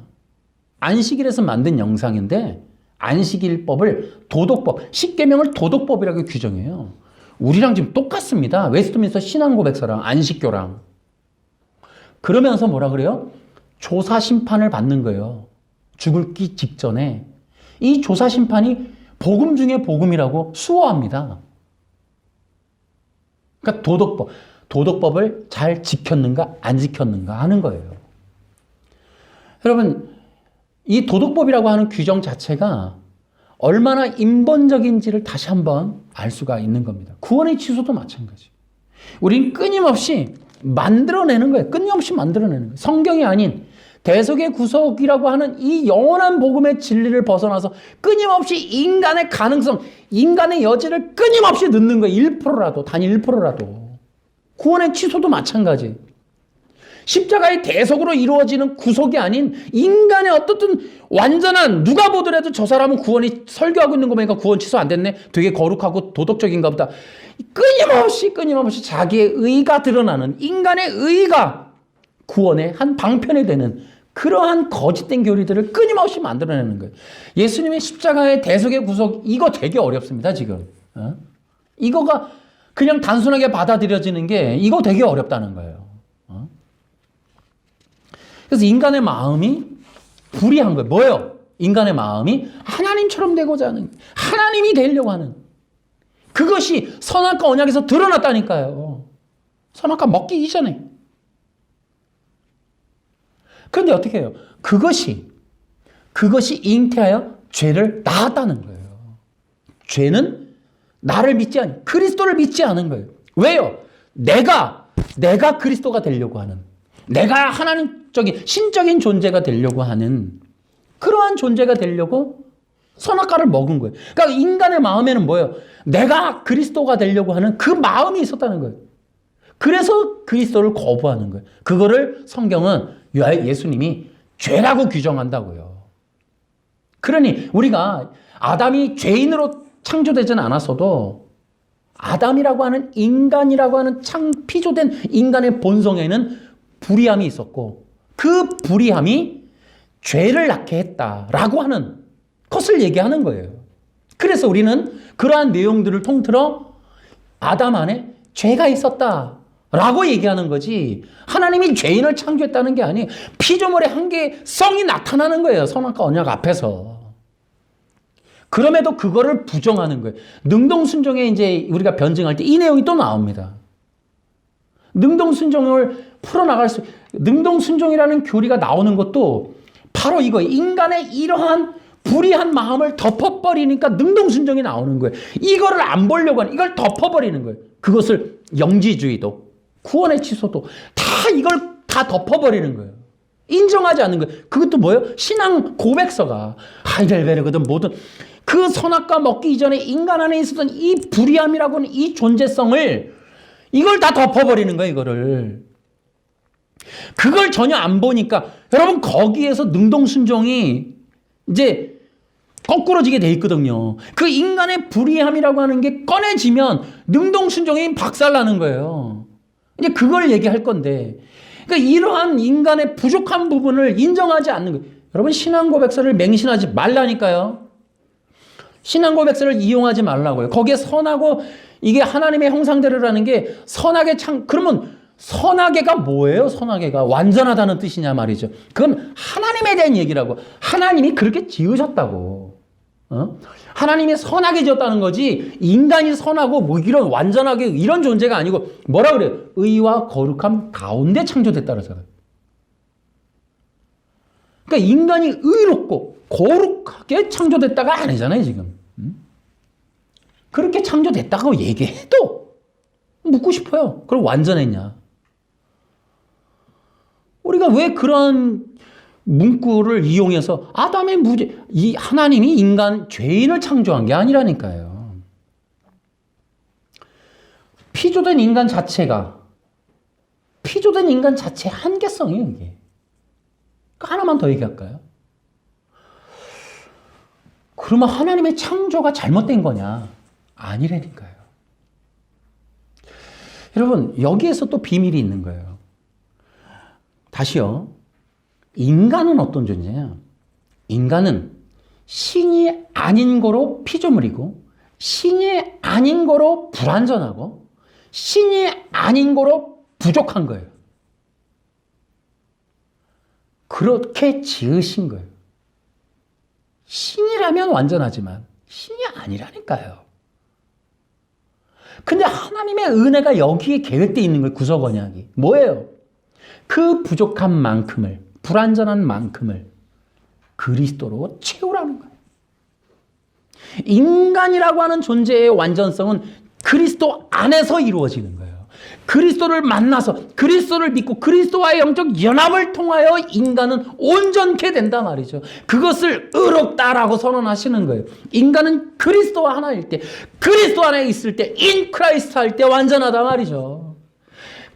안식일에서 만든 영상인데 안식일법을 도덕법, 십계명을 도덕법이라고 규정해요. 우리랑 지금 똑같습니다. 웨스트민스터 신앙고백서랑 안식교랑. 그러면서 뭐라 그래요? 조사 심판을 받는 거예요. 죽기 직전에 이 조사 심판이 복음 중에 복음이라고 수호합니다. 그러니까 도덕법을 잘 지켰는가 안 지켰는가 하는 거예요. 여러분, 이 도덕법이라고 하는 규정 자체가 얼마나 인본적인지를 다시 한번 알 수가 있는 겁니다. 구원의 취소도 마찬가지. 우린 끊임없이 만들어내는 거예요. 끊임없이 만들어내는 거예요. 성경이 아닌 대속의 구속이라고 하는 이 영원한 복음의 진리를 벗어나서 끊임없이 인간의 가능성, 인간의 여지를 끊임없이 넣는 거예요. 1%라도, 단 1%라도. 구원의 취소도 마찬가지. 십자가의 대속으로 이루어지는 구속이 아닌 인간의 어떻든 완전한, 누가 보더라도 저 사람은 구원이, 설교하고 있는 거 보니까 구원 취소 안 됐네. 되게 거룩하고 도덕적인가 보다. 끊임없이 자기의 의가 드러나는, 인간의 의가 구원의 한 방편이 되는 그러한 거짓된 교리들을 끊임없이 만들어내는 거예요. 예수님의 십자가의 대속의 구속, 이거 되게 어렵습니다, 지금. 이거가 그냥 단순하게 받아들여지는 게 이거 되게 어렵다는 거예요. 그래서 인간의 마음이 불의한 거예요. 뭐예요? 인간의 마음이 하나님처럼 되고자 하는, 하나님이 되려고 하는, 그것이 선악과 언약에서 드러났다니까요. 선악과 먹기 이전에. 그런데 어떻게 해요? 그것이 잉태하여 죄를 낳았다는 거예요. 죄는 나를 믿지 않은, 그리스도를 믿지 않은 거예요. 왜요? 내가 그리스도가 되려고 하는, 내가 하나님적인 신적인 존재가 되려고 하는, 그러한 존재가 되려고 선악과를 먹은 거예요. 그러니까 인간의 마음에는 뭐예요? 내가 그리스도가 되려고 하는 그 마음이 있었다는 거예요. 그래서 그리스도를 거부하는 거예요. 그거를 성경은 예수님이 죄라고 규정한다고요. 그러니 우리가 아담이 죄인으로 창조되지는 않았어도 아담이라고 하는 인간이라고 하는 피조된 인간의 본성에는 불의함이 있었고, 그 불의함이 죄를 낳게 했다라고 하는 것을 얘기하는 거예요. 그래서 우리는 그러한 내용들을 통틀어 아담 안에 죄가 있었다라고 얘기하는 거지, 하나님이 죄인을 창조했다는 게 아니에요. 피조물의 한계성이 나타나는 거예요, 선악과 언약 앞에서. 그럼에도 그거를 부정하는 거예요. 능동순종에 이제 우리가 변증할 때 이 내용이 또 나옵니다. 능동순종을 풀어나갈 수, 능동순종이라는 교리가 나오는 것도 바로 이거예요. 인간의 이러한 불의한 마음을 덮어버리니까 능동순종이 나오는 거예요. 이거를 안 보려고 하는, 이걸 덮어버리는 거예요. 그것을 영지주의도, 구원의 취소도 다 이걸 다 덮어버리는 거예요. 인정하지 않는 거예요. 그것도 뭐예요? 신앙 고백서가 하이델베르거든 뭐든 그 선악과 먹기 이전에 인간 안에 있었던 이 불의함이라고 하는 이 존재성을, 이걸 다 덮어버리는 거예요, 이거를. 그걸 전혀 안 보니까 여러분, 거기에서 능동순종이 이제 거꾸러지게 돼 있거든요. 그 인간의 불의함이라고 하는 게 꺼내지면 능동순종이 박살나는 거예요. 이제 그걸 얘기할 건데, 그러니까 이러한 인간의 부족한 부분을 인정하지 않는 거예요. 여러분, 신앙 고백서를 맹신하지 말라니까요. 신앙 고백서를 이용하지 말라고요. 거기에 선하고 이게 하나님의 형상대로라는 게 선하게 그러면 선하게가 뭐예요? 선하게가 완전하다는 뜻이냐 말이죠. 그건 하나님에 대한 얘기라고. 하나님이 그렇게 지으셨다고. 하나님이 선하게 지었다는 거지, 인간이 선하고 뭐 이런 완전하게 이런 존재가 아니고, 뭐라 그래요? 의와 거룩함 가운데 창조됐다 그러잖아요. 그러니까 인간이 의롭고 거룩하게 창조됐다가 아니잖아요, 지금. 그렇게 창조됐다고 얘기해도 묻고 싶어요. 그럼 완전했냐? 우리가 왜 그런 문구를 이용해서 아담의 이 하나님이 인간 죄인을 창조한 게 아니라니까요. 피조된 인간 자체의 한계성이에요, 이게. 하나만 더 얘기할까요? 그러면 하나님의 창조가 잘못된 거냐? 아니라니까요. 여러분, 여기에서 또 비밀이 있는 거예요. 다시요. 인간은 어떤 존재냐? 인간은 신이 아닌 거로 피조물이고, 신이 아닌 거로 불완전하고, 신이 아닌 거로 부족한 거예요. 그렇게 지으신 거예요. 신이라면 완전하지만 신이 아니라니까요. 근데 하나님의 은혜가 여기에 계획되어 있는 거예요. 구속 언약이. 뭐예요? 그 부족한 만큼을, 불완전한 만큼을 그리스도로 채우라는 거예요. 인간이라고 하는 존재의 완전성은 그리스도 안에서 이루어지는 거예요. 그리스도를 만나서 그리스도를 믿고 그리스도와의 영적 연합을 통하여 인간은 온전케 된단 말이죠. 그것을 의롭다라고 선언하시는 거예요. 인간은 그리스도와 하나일 때, 그리스도 안에 있을 때, in Christ 할 때 완전하단 말이죠.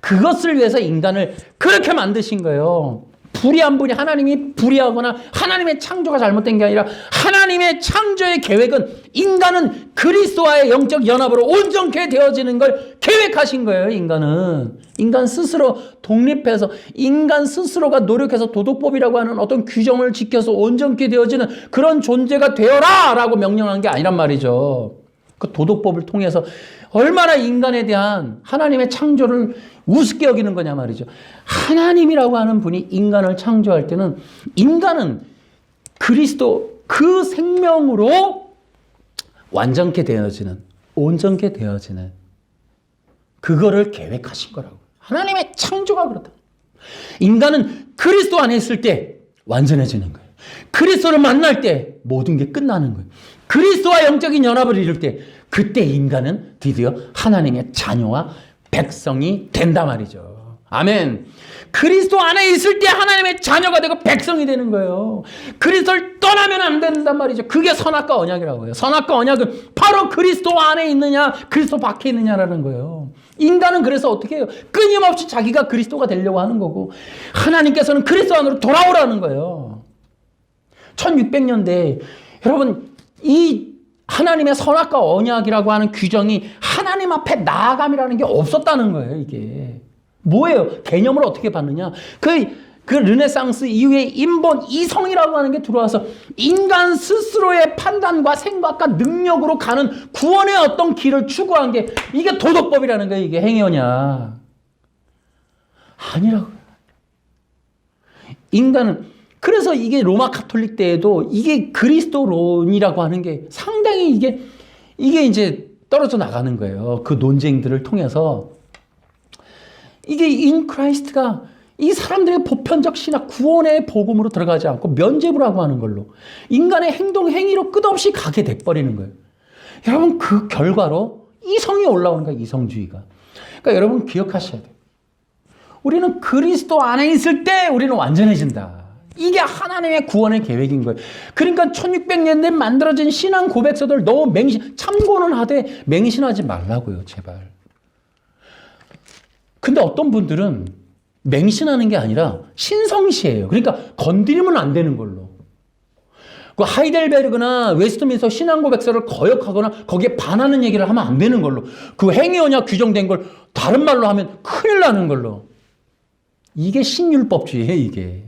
그것을 위해서 인간을 그렇게 만드신 거예요. 불의한 분이 하나님이 불의하거나 하나님의 창조가 잘못된 게 아니라 하나님의 창조의 계획은 인간은 그리스도와의 영적 연합으로 온전케 되어지는 걸 계획하신 거예요. 인간 스스로 독립해서 인간 스스로가 노력해서 도덕법이라고 하는 어떤 규정을 지켜서 온전케 되어지는 그런 존재가 되어라 라고 명령한 게 아니란 말이죠. 그 도덕법을 통해서 얼마나 인간에 대한 하나님의 창조를 우습게 여기는 거냐 말이죠. 하나님이라고 하는 분이 인간을 창조할 때는 인간은 그리스도 그 생명으로 완전케 되어지는, 온전케 되어지는 그거를 계획하신 거라고. 하나님의 창조가 그렇다. 인간은 그리스도 안에 있을 때 완전해지는 거예요. 그리스도를 만날 때 모든 게 끝나는 거예요. 그리스도와 영적인 연합을 이룰 때 그때 인간은 드디어 하나님의 자녀와 백성이 된단 말이죠. 아멘. 그리스도 안에 있을 때 하나님의 자녀가 되고 백성이 되는 거예요. 그리스도를 떠나면 안 된단 말이죠. 그게 선악과 언약이라고 해요. 선악과 언약은 바로 그리스도 안에 있느냐 그리스도 밖에 있느냐라는 거예요. 인간은 그래서 어떻게 해요? 끊임없이 자기가 그리스도가 되려고 하는 거고 하나님께서는 그리스도 안으로 돌아오라는 거예요. 1600년대 여러분 이 하나님의 선악과 언약이라고 하는 규정이 하나님 앞에 나아감이라는 게 없었다는 거예요. 이게 뭐예요? 개념을 어떻게 받느냐? 그 르네상스 이후에 인본 이성이라고 하는 게 들어와서 인간 스스로의 판단과 생각과 능력으로 가는 구원의 어떤 길을 추구한 게 이게 도덕법이라는 거예요. 이게 행위언약 아니라고요. 인간은 그래서 이게 로마 카톨릭 때에도 이게 그리스도론이라고 하는 게 상당히 이게 이제 떨어져 나가는 거예요. 그 논쟁들을 통해서 이게 in Christ가 이 사람들의 보편적 신학 구원의 복음으로 들어가지 않고 면죄부라고 하는 걸로 인간의 행동 행위로 끝없이 가게 돼버리는 거예요. 여러분 그 결과로 이성이 올라오는 거예요. 이성주의가. 그러니까 여러분 기억하셔야 돼요. 우리는 그리스도 안에 있을 때 우리는 완전해진다. 이게 하나님의 구원의 계획인 거예요. 그러니까 1600년대에 만들어진 신앙 고백서들 너무 참고는 하되 맹신하지 말라고요. 제발. 근데 어떤 분들은 맹신하는 게 아니라 신성시해요. 그러니까 건드리면 안 되는 걸로. 그 하이델베르그나 웨스트민스터 신앙 고백서를 거역하거나 거기에 반하는 얘기를 하면 안 되는 걸로. 그 행위언약 규정된 걸 다른 말로 하면 큰일 나는 걸로. 이게 신율법주의예요. 이게.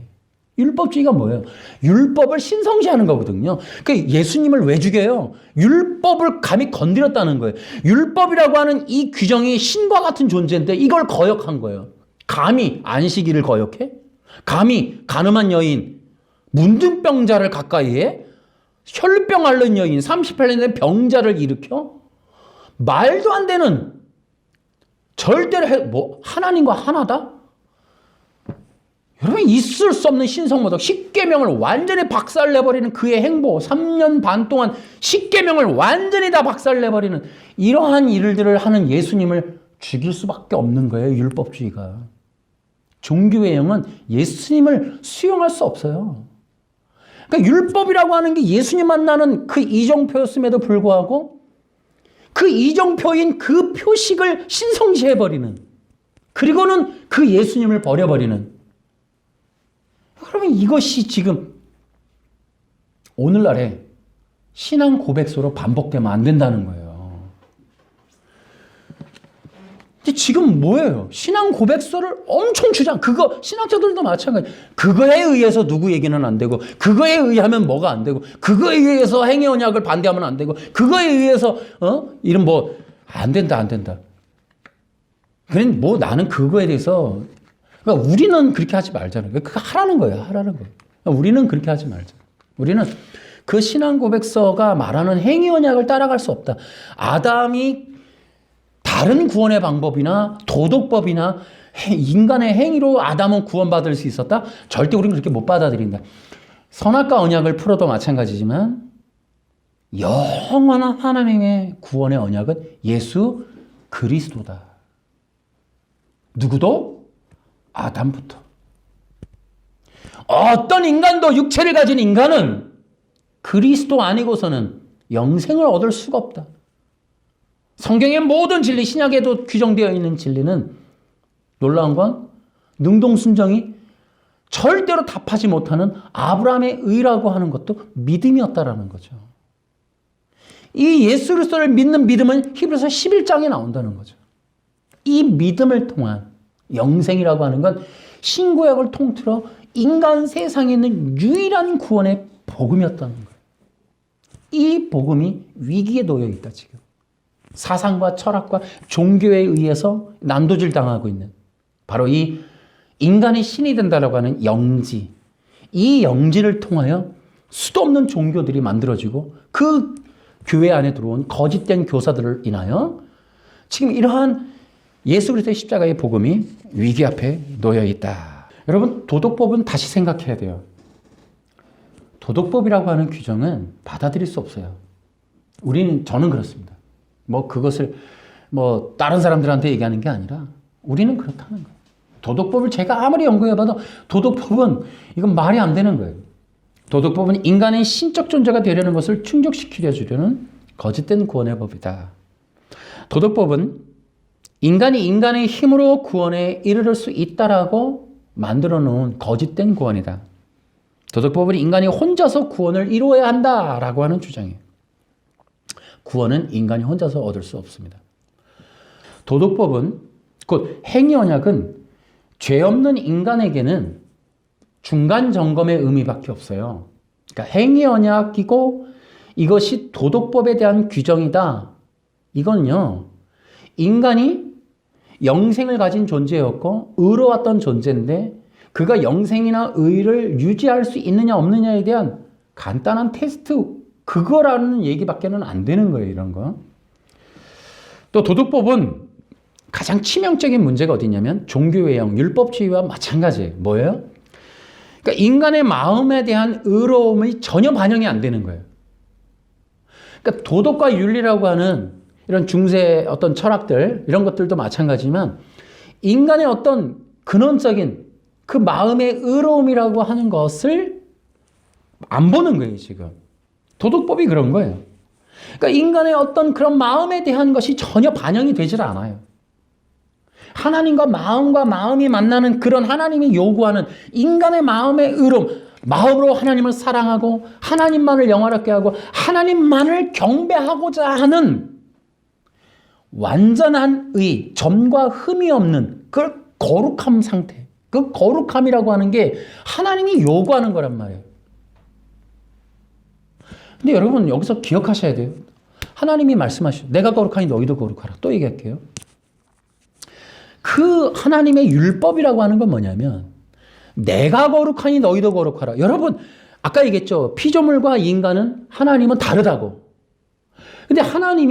율법주의가 뭐예요? 율법을 신성시하는 거거든요. 그러니까 예수님을 왜 죽여요? 율법을 감히 건드렸다는 거예요. 율법이라고 하는 이 규정이 신과 같은 존재인데 이걸 거역한 거예요. 감히 안식일을 거역해? 감히 가늠한 여인, 문둥병자를 가까이에? 혈병 앓는 여인, 38년 된 병자를 일으켜? 말도 안 되는 절대로 하나님과 하나다? 여러분 있을 수 없는 신성모독 십계명을 완전히 박살내버리는 그의 행보 3년 반 동안 십계명을 완전히 다 박살내버리는 이러한 일들을 하는 예수님을 죽일 수밖에 없는 거예요. 율법주의가. 종교의 영은 예수님을 수용할 수 없어요. 그러니까 율법이라고 하는 게 예수님 만나는 그 이정표였음에도 불구하고 그 이정표인 그 표식을 신성시해버리는 그리고는 그 예수님을 버려버리는 그러면 이것이 지금 오늘날에 신앙 고백서로 반복되면 안 된다는 거예요. 근데 지금 뭐예요? 신앙 고백서를 엄청 그거 신학자들도 마찬가지. 그거에 의해서 누구 얘기는 안 되고 그거에 의하면 뭐가 안 되고 그거에 의해서 행위 언약을 반대하면 안 되고 그거에 의해서 이런 뭐 안 된다. 그래 뭐 나는 그거에 대해서 그러니까 우리는 그렇게 하지 말자는 거예요. 그거 하라는 거예요. 우리는 그렇게 하지 말자. 우리는 그 신앙 고백서가 말하는 행위 언약을 따라갈 수 없다. 아담이 다른 구원의 방법이나 도덕법이나 인간의 행위로 아담은 구원받을 수 있었다? 절대 우리는 그렇게 못 받아들인다. 선악과 언약을 풀어도 마찬가지지만 영원한 하나님의 구원의 언약은 예수 그리스도다. 누구도? 아담부터. 어떤 인간도 육체를 가진 인간은 그리스도 아니고서는 영생을 얻을 수가 없다. 성경의 모든 진리, 신약에도 규정되어 있는 진리는 놀라운 건 능동순종이 절대로 답하지 못하는 아브라함의 의라고 하는 것도 믿음이었다라는 거죠. 이 예수 그리스도를 믿는 믿음은 히브리서 11장에 나온다는 거죠. 이 믿음을 통한 영생이라고 하는 건 신구약을 통틀어 인간 세상에 있는 유일한 구원의 복음이었다는 거예요. 이 복음이 위기에 놓여 있다 지금. 사상과 철학과 종교에 의해서 난도질 당하고 있는 바로 이 인간이 신이 된다라고 하는 영지. 이 영지를 통하여 수도 없는 종교들이 만들어지고 그 교회 안에 들어온 거짓된 교사들을 인하여 지금 이러한 예수 그리스도의 십자가의 복음이 위기 앞에 놓여 있다. 여러분, 도덕법은 다시 생각해야 돼요. 도덕법이라고 하는 규정은 받아들일 수 없어요. 저는 그렇습니다. 그것을 다른 사람들한테 얘기하는 게 아니라 우리는 그렇다는 거예요. 도덕법을 제가 아무리 연구해봐도 도덕법은 이건 말이 안 되는 거예요. 도덕법은 인간의 신적 존재가 되려는 것을 충족시키려 주려는 거짓된 구원의 법이다. 도덕법은 인간이 인간의 힘으로 구원에 이르를 수 있다라고 만들어 놓은 거짓된 구원이다. 도덕법은 인간이 혼자서 구원을 이루어야 한다라고 하는 주장이에요. 구원은 인간이 혼자서 얻을 수 없습니다. 도덕법은 곧 행위 언약은 죄 없는 인간에게는 중간 점검의 의미밖에 없어요. 그러니까 행위 언약이고 이것이 도덕법에 대한 규정이다. 이거는요, 인간이 영생을 가진 존재였고 의로웠던 존재인데 그가 영생이나 의를 유지할 수 있느냐 없느냐에 대한 간단한 테스트, 그거라는 얘기밖에는 안 되는 거예요, 이런 거. 또 도덕법은 가장 치명적인 문제가 어디냐면 종교외형, 율법주의와 마찬가지예요. 뭐예요? 그러니까 인간의 마음에 대한 의로움이 전혀 반영이 안 되는 거예요. 그러니까 도덕과 윤리라고 하는 이런 중세 어떤 철학들, 이런 것들도 마찬가지지만 인간의 어떤 근원적인 그 마음의 의로움이라고 하는 것을 안 보는 거예요, 지금. 도덕법이 그런 거예요. 그러니까 인간의 어떤 그런 마음에 대한 것이 전혀 반영이 되질 않아요. 하나님과 마음이 만나는 그런 하나님이 요구하는 인간의 마음의 의로움, 마음으로 하나님을 사랑하고 하나님만을 영화롭게 하고 하나님만을 경배하고자 하는 완전한 의, 점과 흠이 없는 그 거룩함 상태, 그 거룩함이라고 하는 게 하나님이 요구하는 거란 말이에요. 근데 여러분 여기서 기억하셔야 돼요. 하나님이 말씀하시죠. 내가 거룩하니 너희도 거룩하라. 또 얘기할게요. 그 하나님의 율법이라고 하는 건 뭐냐면 내가 거룩하니 너희도 거룩하라. 여러분 아까 얘기했죠. 피조물과 인간은 하나님은 다르다고. 근데 하나님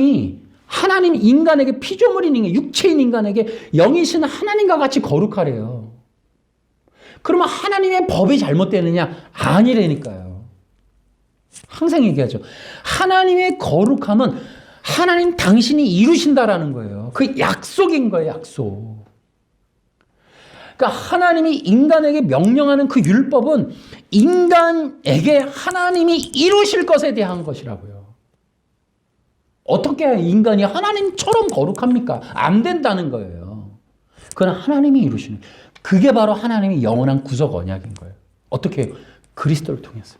인간에게 피조물인 인간, 육체인 인간에게 영이신 하나님과 같이 거룩하래요. 그러면 하나님의 법이 잘못되느냐? 아니라니까요. 항상 얘기하죠. 하나님의 거룩함은 하나님 당신이 이루신다라는 거예요. 그 약속인 거예요, 약속. 그러니까 하나님이 인간에게 명령하는 그 율법은 인간에게 하나님이 이루실 것에 대한 것이라고요. 어떻게 인간이 하나님처럼 거룩합니까? 안 된다는 거예요. 그건 하나님이 이루시는. 그게 바로 하나님의 영원한 구속 언약인 거예요. 어떻게 해요? 그리스도를 통해서.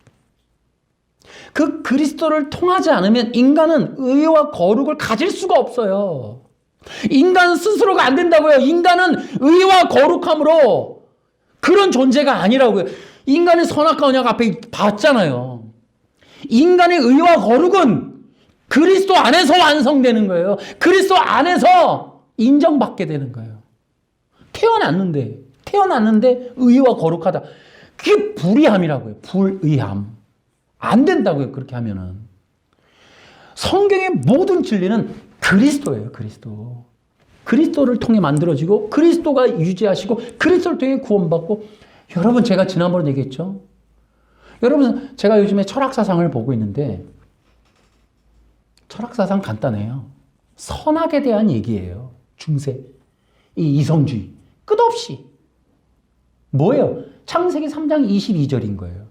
그 그리스도를 통하지 않으면 인간은 의와 거룩을 가질 수가 없어요. 인간 스스로가 안 된다고요. 인간은 의와 거룩함으로 그런 존재가 아니라고요. 인간의 선악과 언약 앞에 봤잖아요. 인간의 의와 거룩은 그리스도 안에서 완성되는 거예요. 그리스도 안에서 인정받게 되는 거예요. 태어났는데 의와 거룩하다. 그게 불의함이라고요. 불의함. 안 된다고요, 그렇게 하면은. 성경의 모든 진리는 그리스도예요, 그리스도. 그리스도를 통해 만들어지고 그리스도가 유지하시고 그리스도를 통해 구원받고. 여러분, 제가 지난번에 얘기했죠. 여러분, 제가 요즘에 철학사상을 보고 있는데 철학사상 간단해요. 선악에 대한 얘기예요. 중세. 이 이성주의. 끝없이. 뭐예요? 창세기 3장 22절인 거예요.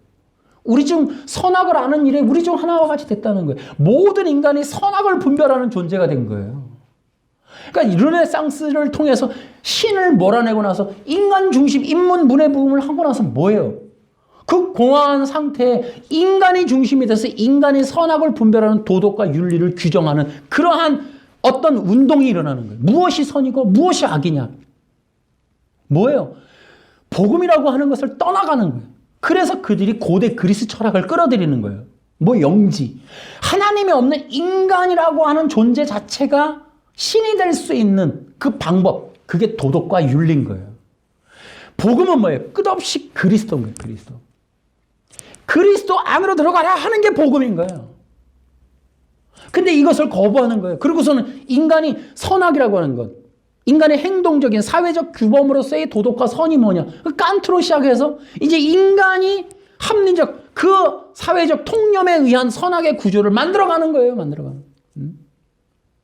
우리 중 선악을 아는 일에 우리 중 하나와 같이 됐다는 거예요. 모든 인간이 선악을 분별하는 존재가 된 거예요. 그러니까 르네상스를 통해서 신을 몰아내고 나서 인간 중심 인문 문해 부흥을 하고 나서 뭐예요? 그 공허한 상태에 인간이 중심이 돼서 인간이 선악을 분별하는 도덕과 윤리를 규정하는 그러한 어떤 운동이 일어나는 거예요. 무엇이 선이고 무엇이 악이냐? 뭐예요? 복음이라고 하는 것을 떠나가는 거예요. 그래서 그들이 고대 그리스 철학을 끌어들이는 거예요. 뭐 영지. 하나님이 없는 인간이라고 하는 존재 자체가 신이 될 수 있는 그 방법. 그게 도덕과 윤리인 거예요. 복음은 뭐예요? 끝없이 그리스도인 거예요. 그리스도. 그리스도 안으로 들어가라 하는 게 복음인 거예요. 근데 이것을 거부하는 거예요. 그리고서는 인간이 선악이라고 하는 것. 인간의 행동적인 사회적 규범으로서의 도덕과 선이 뭐냐. 칸트로 시작해서 이제 인간이 합리적 그 사회적 통념에 의한 선악의 구조를 만들어가는 거예요. 만들어가는.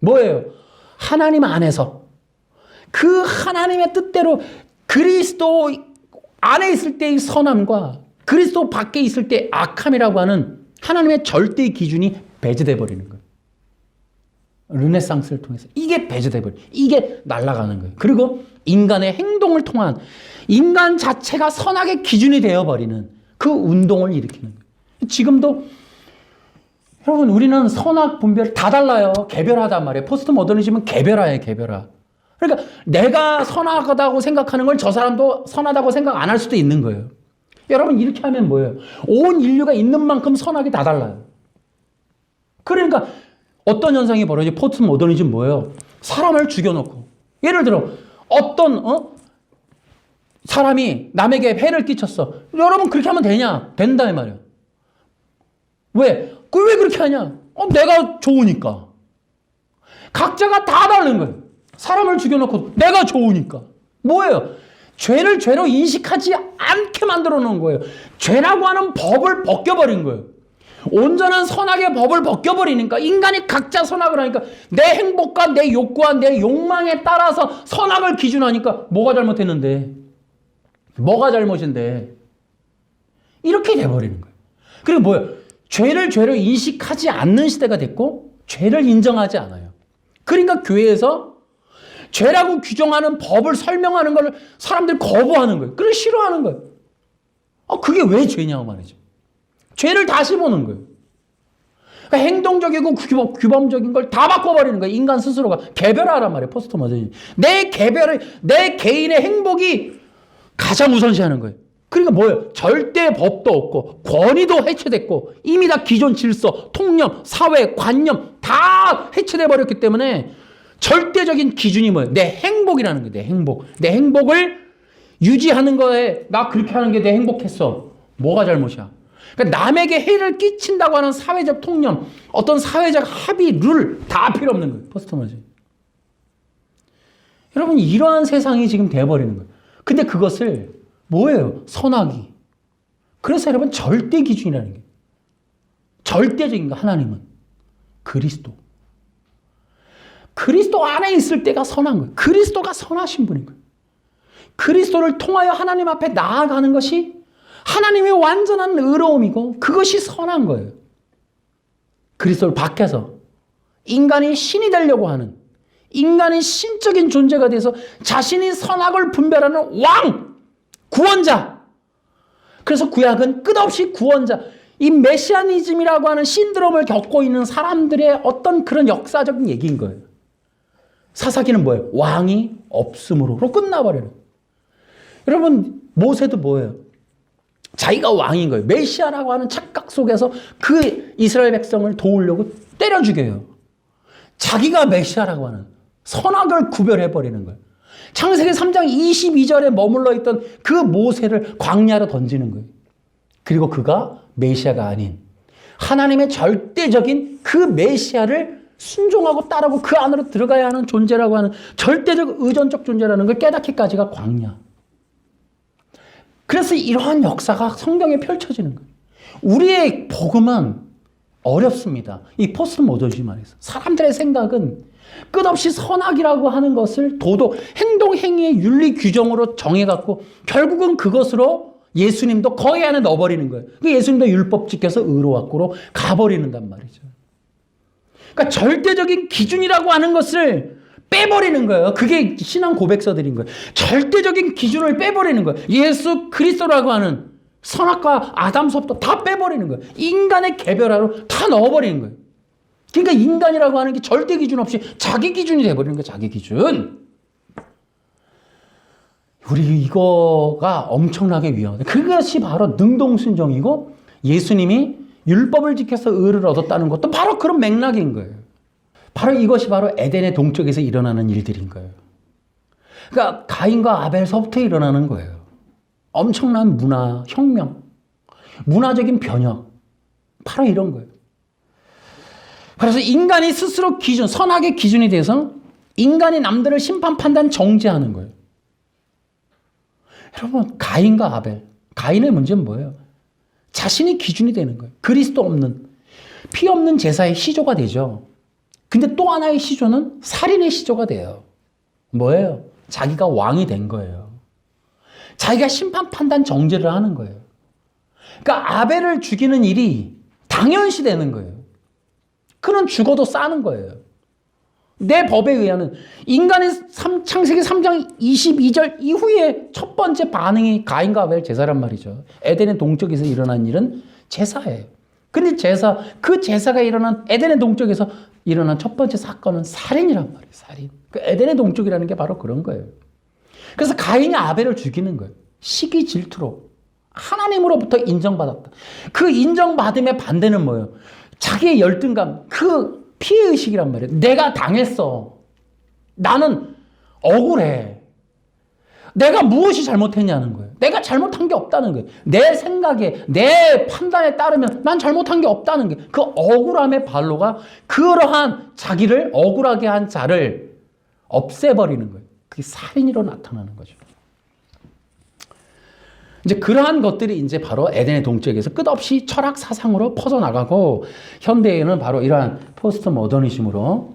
뭐예요? 하나님 안에서 그 하나님의 뜻대로 그리스도 안에 있을 때의 선함과 그리스도 밖에 있을 때 악함이라고 하는 하나님의 절대 기준이 배제돼 버리는 거예요. 르네상스를 통해서 이게 배제돼 버려. 이게 날아가는 거예요. 그리고 인간의 행동을 통한 인간 자체가 선악의 기준이 되어 버리는 그 운동을 일으키는 거예요. 지금도 여러분, 우리는 선악 분별 다 달라요. 개별하단 말이에요. 포스트 모더니즘은 개별화예요, 개별화. 그러니까 내가 선하다고 생각하는 걸 저 사람도 선하다고 생각 안 할 수도 있는 거예요. 여러분, 이렇게 하면 뭐예요? 온 인류가 있는 만큼 선악이 다 달라요. 그러니까 어떤 현상이 벌어지죠? 포스트 모더니즘 뭐예요? 사람을 죽여놓고. 예를 들어 어떤 사람이 남에게 해를 끼쳤어. 여러분, 그렇게 하면 되냐? 된다 이 말이에요. 왜? 왜 그렇게 하냐? 내가 좋으니까. 각자가 다 다른 거예요. 사람을 죽여놓고 내가 좋으니까. 뭐예요? 죄를 죄로 인식하지 않게 만들어 놓은 거예요. 죄라고 하는 법을 벗겨버린 거예요. 온전한 선악의 법을 벗겨버리니까 인간이 각자 선악을 하니까 내 행복과 내 욕구와 내 욕망에 따라서 선악을 기준하니까 뭐가 잘못했는데? 뭐가 잘못인데? 이렇게 돼버리는 거예요. 그리고 뭐예요? 죄를 죄로 인식하지 않는 시대가 됐고 죄를 인정하지 않아요. 그러니까 교회에서 죄라고 규정하는 법을 설명하는 걸 사람들이 거부하는 거예요. 그걸 싫어하는 거예요. 그게 왜 죄냐고 말이죠. 죄를 다시 보는 거예요. 그러니까 행동적이고 규범적인 걸 다 바꿔버리는 거예요. 인간 스스로가 개별화란 말이에요. 포스트 모더니즘. 내 개인의 행복이 가장 우선시하는 거예요. 그러니까 뭐예요? 절대 법도 없고 권위도 해체됐고 이미 다 기존 질서, 통념, 사회, 관념 다 해체돼 버렸기 때문에 절대적인 기준이 뭐예요? 내 행복이라는 거예요. 내 행복. 내 행복을 유지하는 거에 나 그렇게 하는 게 내 행복했어. 뭐가 잘못이야? 그러니까 남에게 해를 끼친다고 하는 사회적 통념, 어떤 사회적 합의, 룰 다 필요 없는 거예요. 포스트모더니즘. 여러분, 이러한 세상이 지금 돼버리는 거예요. 근데 그것을 뭐예요? 선악이. 그래서 여러분, 절대 기준이라는 게 절대적인 거. 하나님은 그리스도. 그리스도 안에 있을 때가 선한 거예요. 그리스도가 선하신 분인 거예요. 그리스도를 통하여 하나님 앞에 나아가는 것이 하나님의 완전한 의로움이고 그것이 선한 거예요. 그리스도를 밖에서 인간이 신이 되려고 하는, 인간이 신적인 존재가 돼서 자신이 선악을 분별하는 왕, 구원자. 그래서 구약은 끝없이 구원자, 이 메시아니즘이라고 하는 신드롬을 겪고 있는 사람들의 어떤 그런 역사적인 얘기인 거예요. 사사기는 뭐예요? 왕이 없음으로 끝나버려요. 여러분, 모세도 뭐예요? 자기가 왕인 거예요. 메시아라고 하는 착각 속에서 그 이스라엘 백성을 도우려고 때려 죽여요. 자기가 메시아라고 하는 선악을 구별해버리는 거예요. 창세기 3장 22절에 머물러 있던 그 모세를 광야로 던지는 거예요. 그리고 그가 메시아가 아닌 하나님의 절대적인 그 메시아를 순종하고 따르고 그 안으로 들어가야 하는 존재라고 하는 절대적 의존적 존재라는 걸 깨닫기까지가 광야. 그래서 이러한 역사가 성경에 펼쳐지는 거예요. 우리의 복음은 어렵습니다. 이 포스트 모더니즘 안에서. 사람들의 생각은 끝없이 선악이라고 하는 것을 도덕, 행동, 행위의 윤리 규정으로 정해갖고 결국은 그것으로 예수님도 거기 안에 넣어버리는 거예요. 예수님도 율법 지켜서 의로웠고로 가버리는단 말이죠. 그러니까 절대적인 기준이라고 하는 것을 빼버리는 거예요. 그게 신앙 고백서들인 거예요. 절대적인 기준을 빼버리는 거예요. 예수 그리스도라고 하는 선악과 아담서부터 다 빼버리는 거예요. 인간의 개별화로 다 넣어버리는 거예요. 그러니까 인간이라고 하는 게 절대 기준 없이 자기 기준이 돼버리는 거예요. 자기 기준. 우리 이거가 엄청나게 위험해요. 그것이 바로 능동순종이고 예수님이 율법을 지켜서 의를 얻었다는 것도 바로 그런 맥락인 거예요. 바로 이것이 바로 에덴의 동쪽에서 일어나는 일들인 거예요. 그러니까 가인과 아벨서부터 일어나는 거예요. 엄청난 문화 혁명, 문화적인 변혁, 바로 이런 거예요. 그래서 인간이 스스로 기준, 선악의 기준이 돼서 인간이 남들을 심판, 판단, 정죄하는 거예요. 여러분, 가인과 아벨, 가인의 문제는 뭐예요? 자신이 기준이 되는 거예요. 그리스도 없는, 피 없는 제사의 시조가 되죠. 근데 또 하나의 시조는 살인의 시조가 돼요. 뭐예요? 자기가 왕이 된 거예요. 자기가 심판, 판단, 정죄를 하는 거예요. 그러니까 아벨을 죽이는 일이 당연시 되는 거예요. 그는 죽어도 싸는 거예요. 내 법에 의하는 인간의 창세기 3장 22절 이후에 첫 번째 반응이 가인과 아벨 제사란 말이죠. 에덴의 동쪽에서 일어난 일은 제사예요. 근데 그 제사가 일어난 에덴의 동쪽에서 일어난 첫 번째 사건은 살인이란 말이에요. 살인. 그 에덴의 동쪽이라는 게 바로 그런 거예요. 그래서 가인이 아벨을 죽이는 거예요. 시기 질투로. 하나님으로부터 인정받았다. 그 인정받음의 반대는 뭐예요? 자기의 열등감, 그 피해의식이란 말이에요. 내가 당했어. 나는 억울해. 내가 무엇이 잘못했냐는 거예요. 내가 잘못한 게 없다는 거예요. 내 생각에, 내 판단에 따르면 난 잘못한 게 없다는 게 그 억울함의 발로가 그러한 자기를 억울하게 한 자를 없애버리는 거예요. 그게 살인으로 나타나는 거죠. 이제 그러한 것들이 이제 바로 에덴의 동쪽에서 끝없이 철학 사상으로 퍼져나가고 현대에는 바로 이러한 포스트 모더니즘으로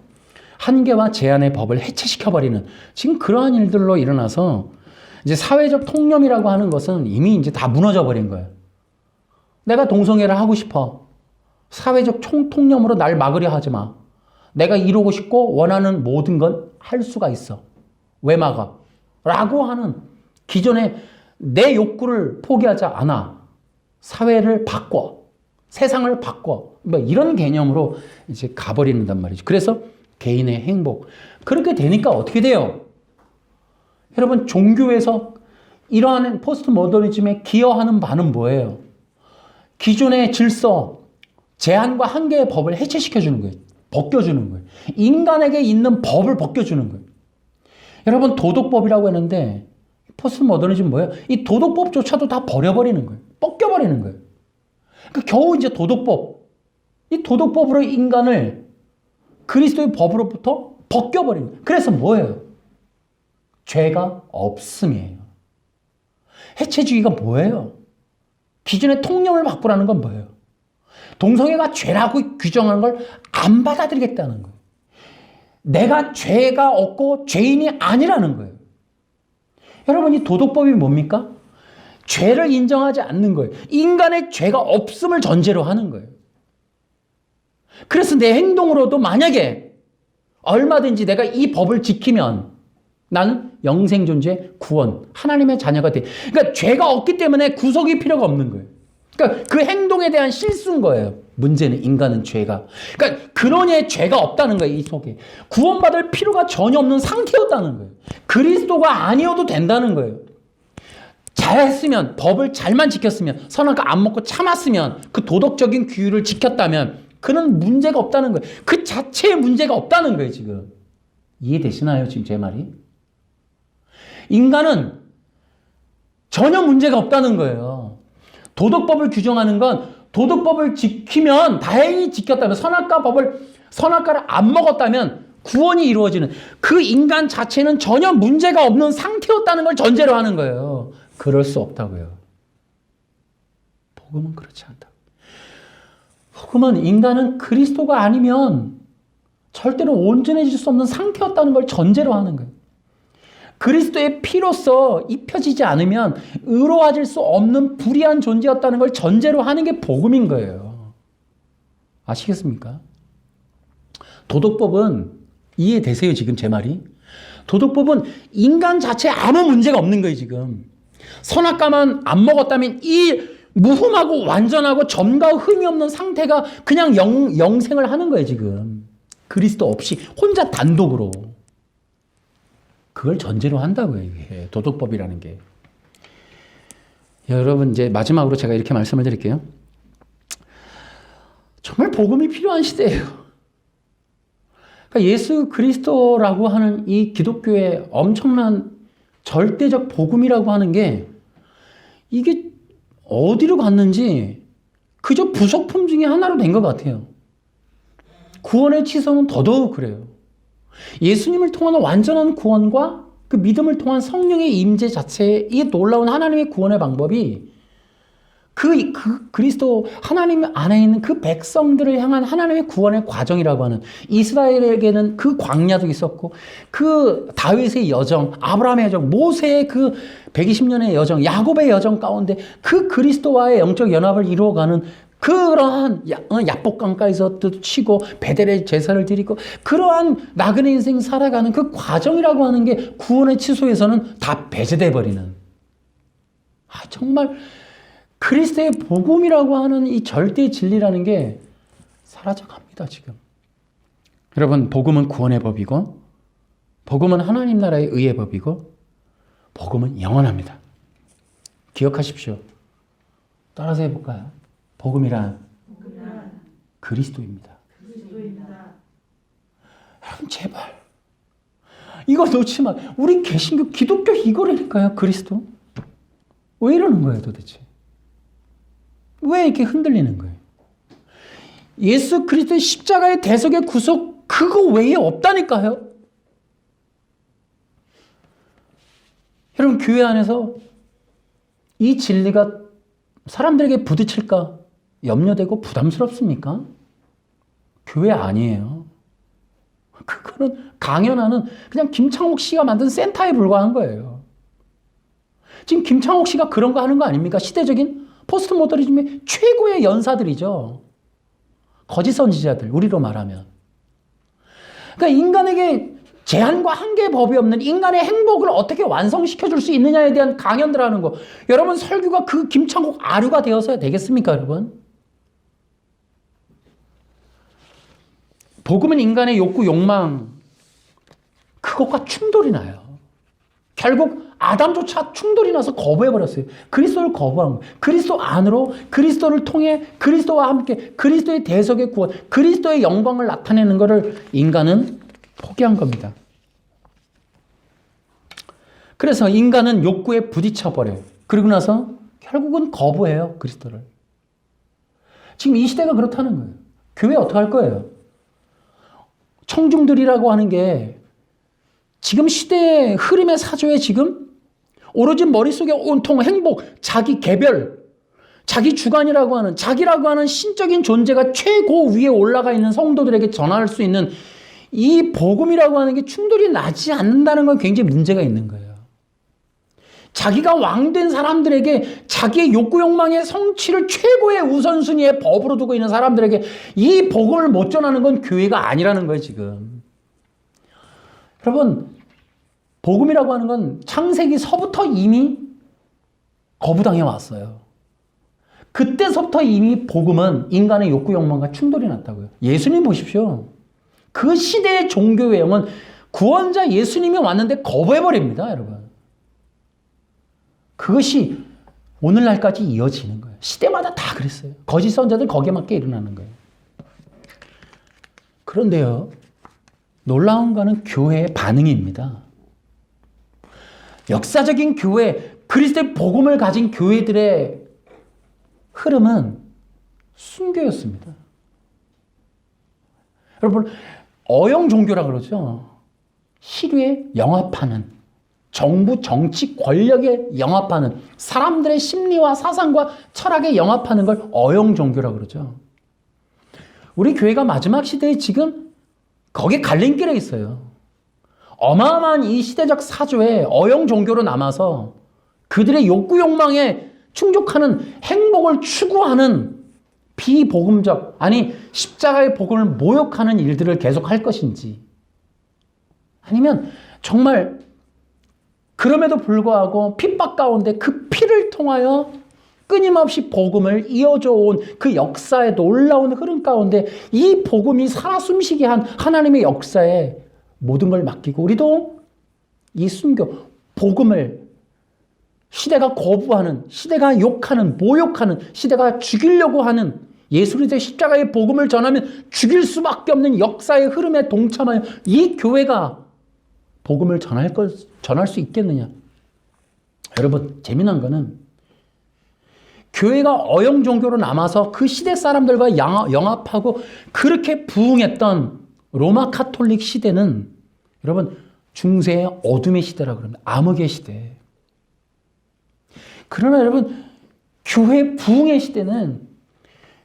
한계와 제한의 법을 해체시켜버리는 지금 그러한 일들로 일어나서 이제 사회적 통념이라고 하는 것은 이미 이제 다 무너져 버린 거예요. 내가 동성애를 하고 싶어. 사회적 통념으로 날 막으려 하지 마. 내가 이루고 싶고 원하는 모든 건 할 수가 있어. 왜 막아? 라고 하는 기존의 내 욕구를 포기하지 않아. 사회를 바꿔. 세상을 바꿔. 뭐 이런 개념으로 이제 가버리는단 말이죠. 그래서 개인의 행복. 그렇게 되니까 어떻게 돼요? 여러분, 종교에서 이러한 포스트 모더니즘에 기여하는 바는 뭐예요? 기존의 질서, 제한과 한계의 법을 해체시켜주는 거예요. 벗겨주는 거예요. 인간에게 있는 법을 벗겨주는 거예요. 여러분, 도덕법이라고 했는데 포스트 모더니즘 뭐예요? 이 도덕법조차도 다 버려버리는 거예요. 벗겨버리는 거예요. 그러니까 겨우 이제 도덕법, 이 도덕법으로 인간을 그리스도의 법으로부터 벗겨버리는 거예요. 그래서 뭐예요? 죄가 없음이에요. 해체주의가 뭐예요? 기존의 통념을 바꾸라는 건 뭐예요? 동성애가 죄라고 규정하는 걸 안 받아들이겠다는 거예요. 내가 죄가 없고 죄인이 아니라는 거예요. 여러분, 이 도덕법이 뭡니까? 죄를 인정하지 않는 거예요. 인간의 죄가 없음을 전제로 하는 거예요. 그래서 내 행동으로도 만약에 얼마든지 내가 이 법을 지키면 나는 영생 존재 구원, 하나님의 자녀가 돼. 그러니까 죄가 없기 때문에 구속이 필요가 없는 거예요. 그러니까 그 행동에 대한 실수인 거예요. 문제는 인간은 죄가. 그러니까 그러니 죄가 없다는 거예요. 이 속에. 구원받을 필요가 전혀 없는 상태였다는 거예요. 그리스도가 아니어도 된다는 거예요. 잘했으면, 법을 잘만 지켰으면, 선악과 안 먹고 참았으면, 그 도덕적인 규율을 지켰다면 그는 문제가 없다는 거예요. 그 자체에 문제가 없다는 거예요. 지금. 이해되시나요? 지금 제 말이? 인간은 전혀 문제가 없다는 거예요. 도덕법을 규정하는 건 도덕법을 지키면, 다행히 지켰다면, 선악과를 안 먹었다면 구원이 이루어지는, 그 인간 자체는 전혀 문제가 없는 상태였다는 걸 전제로 하는 거예요. 그럴 수 없다고요. 복음은 그렇지 않다. 복음은 인간은 그리스도가 아니면 절대로 온전해질 수 없는 상태였다는 걸 전제로 하는 거예요. 그리스도의 피로서 입혀지지 않으면 의로워질 수 없는 불의한 존재였다는 걸 전제로 하는 게 복음인 거예요. 아시겠습니까? 도덕법은, 이해되세요 지금 제 말이? 도덕법은 인간 자체에 아무 문제가 없는 거예요 지금. 선악과만 안 먹었다면 이 무흠하고 완전하고 점과 흠이 없는 상태가 그냥 영생을 하는 거예요 지금. 그리스도 없이 혼자 단독으로. 그걸 전제로 한다고요 이게 도덕법이라는 게. 여러분 이제 마지막으로 제가 이렇게 말씀을 드릴게요. 정말 복음이 필요한 시대예요. 그러니까 예수 그리스도라고 하는 이 기독교의 엄청난 절대적 복음이라고 하는 게 이게 어디로 갔는지 그저 부속품 중에 하나로 된 것 같아요. 구원의 치성은 더더욱 그래요. 예수님을 통한 완전한 구원과 그 믿음을 통한 성령의 임재 자체의 이 놀라운 하나님의 구원의 방법이 그리스도 하나님 안에 있는 그 백성들을 향한 하나님의 구원의 과정이라고 하는, 이스라엘에게는 그 광야도 있었고 그 다윗의 여정, 아브라함의 여정, 모세의 그 120년의 여정, 야곱의 여정 가운데 그 그리스도와의 영적 연합을 이루어가는 그러한 야복강가에서 치고 베델의 제사를 드리고 그러한 나그네 인생 살아가는 그 과정이라고 하는 게 구원의 취소에서는 다 배제돼 버리는, 정말 그리스도의 복음이라고 하는 이 절대 진리라는 게 사라져갑니다 지금. 여러분, 복음은 구원의 법이고, 복음은 하나님 나라의 의의 법이고, 복음은 영원합니다. 기억하십시오. 따라서 해볼까요? 복음이란 그리스도입니다. 여러분 제발 이거 놓지 마. 우리 개신교 기독교 이거라니까요. 그리스도. 왜 이러는 거예요 도대체? 왜 이렇게 흔들리는 거예요? 예수 그리스도의 십자가의 대속의 구속, 그거 외에 없다니까요. 여러분 교회 안에서 이 진리가 사람들에게 부딪힐까 염려되고 부담스럽습니까? 교회 아니에요. 그거는 강연하는 그냥 김창옥 씨가 만든 센터에 불과한 거예요. 지금 김창옥 씨가 그런 거 하는 거 아닙니까? 시대적인 포스트 모더니즘의 최고의 연사들이죠. 거짓 선지자들, 우리로 말하면. 그러니까 인간에게 제한과 한계의 법이 없는 인간의 행복을 어떻게 완성시켜줄 수 있느냐에 대한 강연들 하는 거. 여러분 설교가 그 김창국 아류가 되어서야 되겠습니까 여러분? 복음은 인간의 욕구, 욕망, 그것과 충돌이 나요. 결국 아담조차 충돌이 나서 거부해버렸어요. 그리스도를 거부한 거예요. 그리스도 안으로, 그리스도를 통해 그리스도와 함께 그리스도의 대속의 구원, 그리스도의 영광을 나타내는 것을 인간은 포기한 겁니다. 그래서 인간은 욕구에 부딪혀버려요. 그리고 나서 결국은 거부해요. 그리스도를. 지금 이 시대가 그렇다는 거예요. 교회 어떻게 할 거예요? 청중들이라고 하는 게 지금 시대의 흐름의 사조에 지금 오로지 머릿속에 온통 행복, 자기 개별, 자기 주관이라고 하는, 자기라고 하는 신적인 존재가 최고 위에 올라가 있는 성도들에게 전할 수 있는 이 복음이라고 하는 게 충돌이 나지 않는다는 건 굉장히 문제가 있는 거예요. 자기가 왕된 사람들에게 자기의 욕구 욕망의 성취를 최고의 우선순위의 법으로 두고 있는 사람들에게 이 복음을 못 전하는 건 교회가 아니라는 거예요 지금. 여러분 복음이라고 하는 건 창세기서부터 이미 거부당해 왔어요. 그때서부터 이미 복음은 인간의 욕구 욕망과 충돌이 났다고요. 예수님 보십시오. 그 시대의 종교 외형은 구원자 예수님이 왔는데 거부해버립니다 여러분. 그것이 오늘날까지 이어지는 거예요. 시대마다 다 그랬어요. 거짓 선자들 거기에 맞게 일어나는 거예요. 그런데요, 놀라운 거는 교회의 반응입니다. 역사적인 교회, 그리스도의 복음을 가진 교회들의 흐름은 순교였습니다. 여러분, 어영 종교라 그러죠. 시류에 영합하는, 정부 정치 권력에 영합하는, 사람들의 심리와 사상과 철학에 영합하는 걸 어영 종교라 그러죠. 우리 교회가 마지막 시대에 지금 거기에 갈림길에 있어요. 어마어마한 이 시대적 사조에 어영 종교로 남아서 그들의 욕구 욕망에 충족하는 행복을 추구하는 비복음적, 아니 십자가의 복음을 모욕하는 일들을 계속할 것인지, 아니면 정말 그럼에도 불구하고 핍박 가운데 그 피를 통하여 끊임없이 복음을 이어져 온 그 역사의 놀라운 흐름 가운데 이 복음이 살아 숨쉬게 한 하나님의 역사에 모든 걸 맡기고, 우리도 이 순교, 복음을 시대가 거부하는, 시대가 욕하는, 모욕하는, 시대가 죽이려고 하는 예수 그리스도의 십자가의 복음을 전하면 죽일 수밖에 없는 역사의 흐름에 동참하여 이 교회가 복음을 전할 수 있겠느냐. 여러분, 재미난 거는 교회가 어영 종교로 남아서 그 시대 사람들과 영합하고 그렇게 부흥했던 로마 카톨릭 시대는 여러분 중세의 어둠의 시대라고 합니다. 암흑의 시대. 그러나 여러분 교회 부흥의 시대는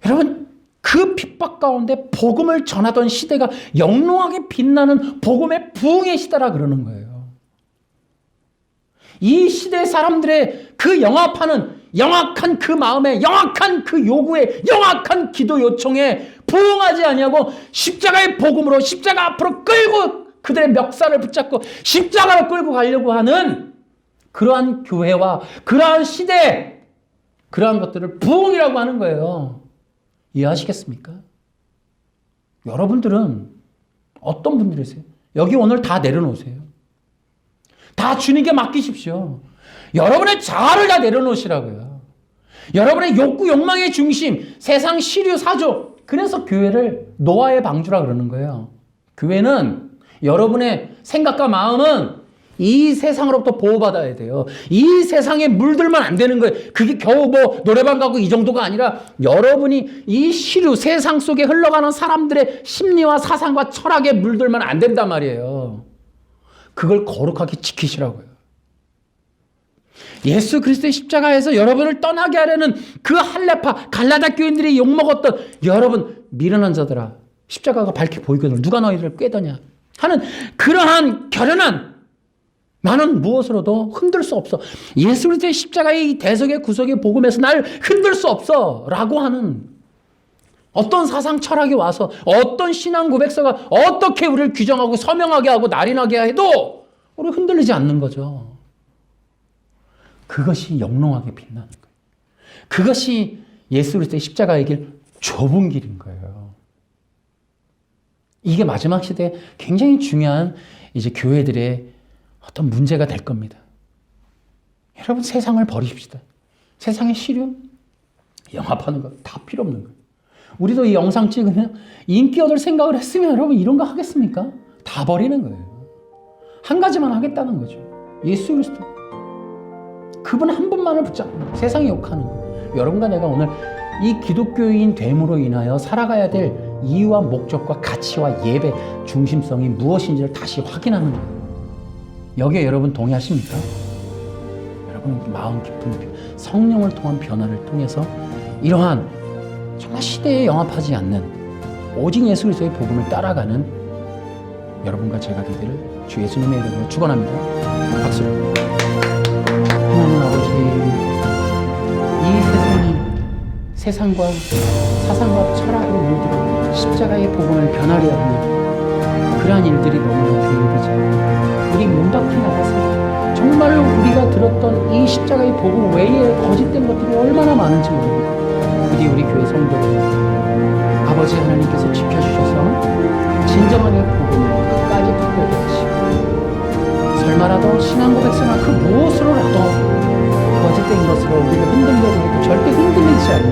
여러분 그 핍박 가운데 복음을 전하던 시대가 영롱하게 빛나는 복음의 부흥의 시대라 그러는 거예요. 이 시대 사람들의 그 영합하는 영악한 그 마음에, 영악한 그 요구에, 영악한 기도 요청에 부응하지 아니하고 십자가의 복음으로 십자가 앞으로 끌고 그들의 멱살을 붙잡고 십자가를 끌고 가려고 하는 그러한 교회와 그러한 시대, 그러한 것들을 부흥이라고 하는 거예요. 이해하시겠습니까? 여러분들은 어떤 분들이세요? 여기 오늘 다 내려놓으세요. 다 주님께 맡기십시오. 여러분의 자아를 다 내려놓으시라고요. 여러분의 욕구, 욕망의 중심, 세상 시류, 사조. 그래서 교회를 노아의 방주라 그러는 거예요. 교회는 여러분의 생각과 마음은 이 세상으로부터 보호받아야 돼요. 이 세상에 물들면 안 되는 거예요. 그게 겨우 뭐 노래방 가고 이 정도가 아니라 여러분이 이 시류, 세상 속에 흘러가는 사람들의 심리와 사상과 철학에 물들면 안 된단 말이에요. 그걸 거룩하게 지키시라고요. 예수 그리스도의 십자가에서 여러분을 떠나게 하려는 그 할레파, 갈라다 교인들이 욕먹었던 여러분 미련한 자들아, 십자가가 밝게 보이거든 누가 너희를 꾀더냐 하는 그러한 결연한, 나는 무엇으로도 흔들 수 없어. 예수 그리스도의 십자가의 이 대속의 구속의 복음에서 날 흔들 수 없어 라고 하는 어떤 사상 철학이 와서 어떤 신앙 고백서가 어떻게 우리를 규정하고 서명하게 하고 날인하게 해도 우리 흔들리지 않는 거죠. 그것이 영롱하게 빛나는 거예요. 그것이 예수 그리스도의 십자가의 길, 좁은 길인 거예요. 이게 마지막 시대에 굉장히 중요한 이제 교회들의 어떤 문제가 될 겁니다. 여러분 세상을 버리십시다. 세상의 시류, 영합하는 거 다 필요 없는 거예요. 우리도 이 영상 찍으면 인기 얻을 생각을 했으면 여러분 이런 거 하겠습니까? 다 버리는 거예요. 한 가지만 하겠다는 거죠. 예수 그리스도. 그분 한 분만을 붙잡고 세상이 욕하는 거예요. 여러분과 내가 오늘 이 기독교인 됨으로 인하여 살아가야 될 이유와 목적과 가치와 예배, 중심성이 무엇인지를 다시 확인하는 거예요. 여기에 여러분 동의하십니까? 여러분 마음 깊은 성령을 통한 변화를 통해서 이러한 정말 시대에 영합하지 않는 오직 예수 그리스도의 복음을 따라가는 여러분과 제가 되기를 주 예수님의 이름으로 축원합니다. 박수. 하나님 아버지, 이 세상이 세상과 사상과 철학으로 물들어 십자가의 복음을 변하려 하는 그러한 일들이 너무나 비일비재. 우리 문 닫고 나가서 정말로 우리가 들었던 이 십자가의 복음 외에 거짓된 것들이 얼마나 많은지 모릅니다. 부디 우리 교회 성도들 아버지 하나님께서 지켜주셔서 진정한 이 복음을 끝까지 붙들게 하시고, 설마라도 신앙 고백서나 그 무엇으로라도 거짓된 것으로 우리를 흔들려고 해도 절대 흔들리지 않는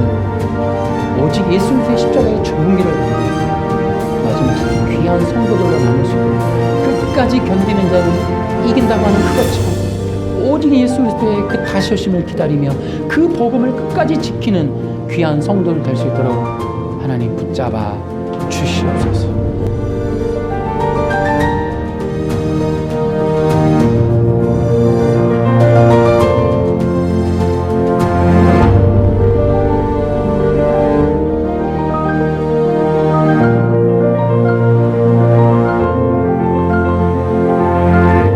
오직 예수 그리스도의 십자가의 좁은 길을 걸어 마지막 시대 귀한 성도들로 남을 수 있고, 끝까지 견디는 자는 이긴다고 하는 그것처럼 오직 예수 그리스도의 그 다시 오심을 기다리며 그 복음을 끝까지 지키는 귀한 성도들 될 수 있도록 하나님 붙잡아 주시옵소서.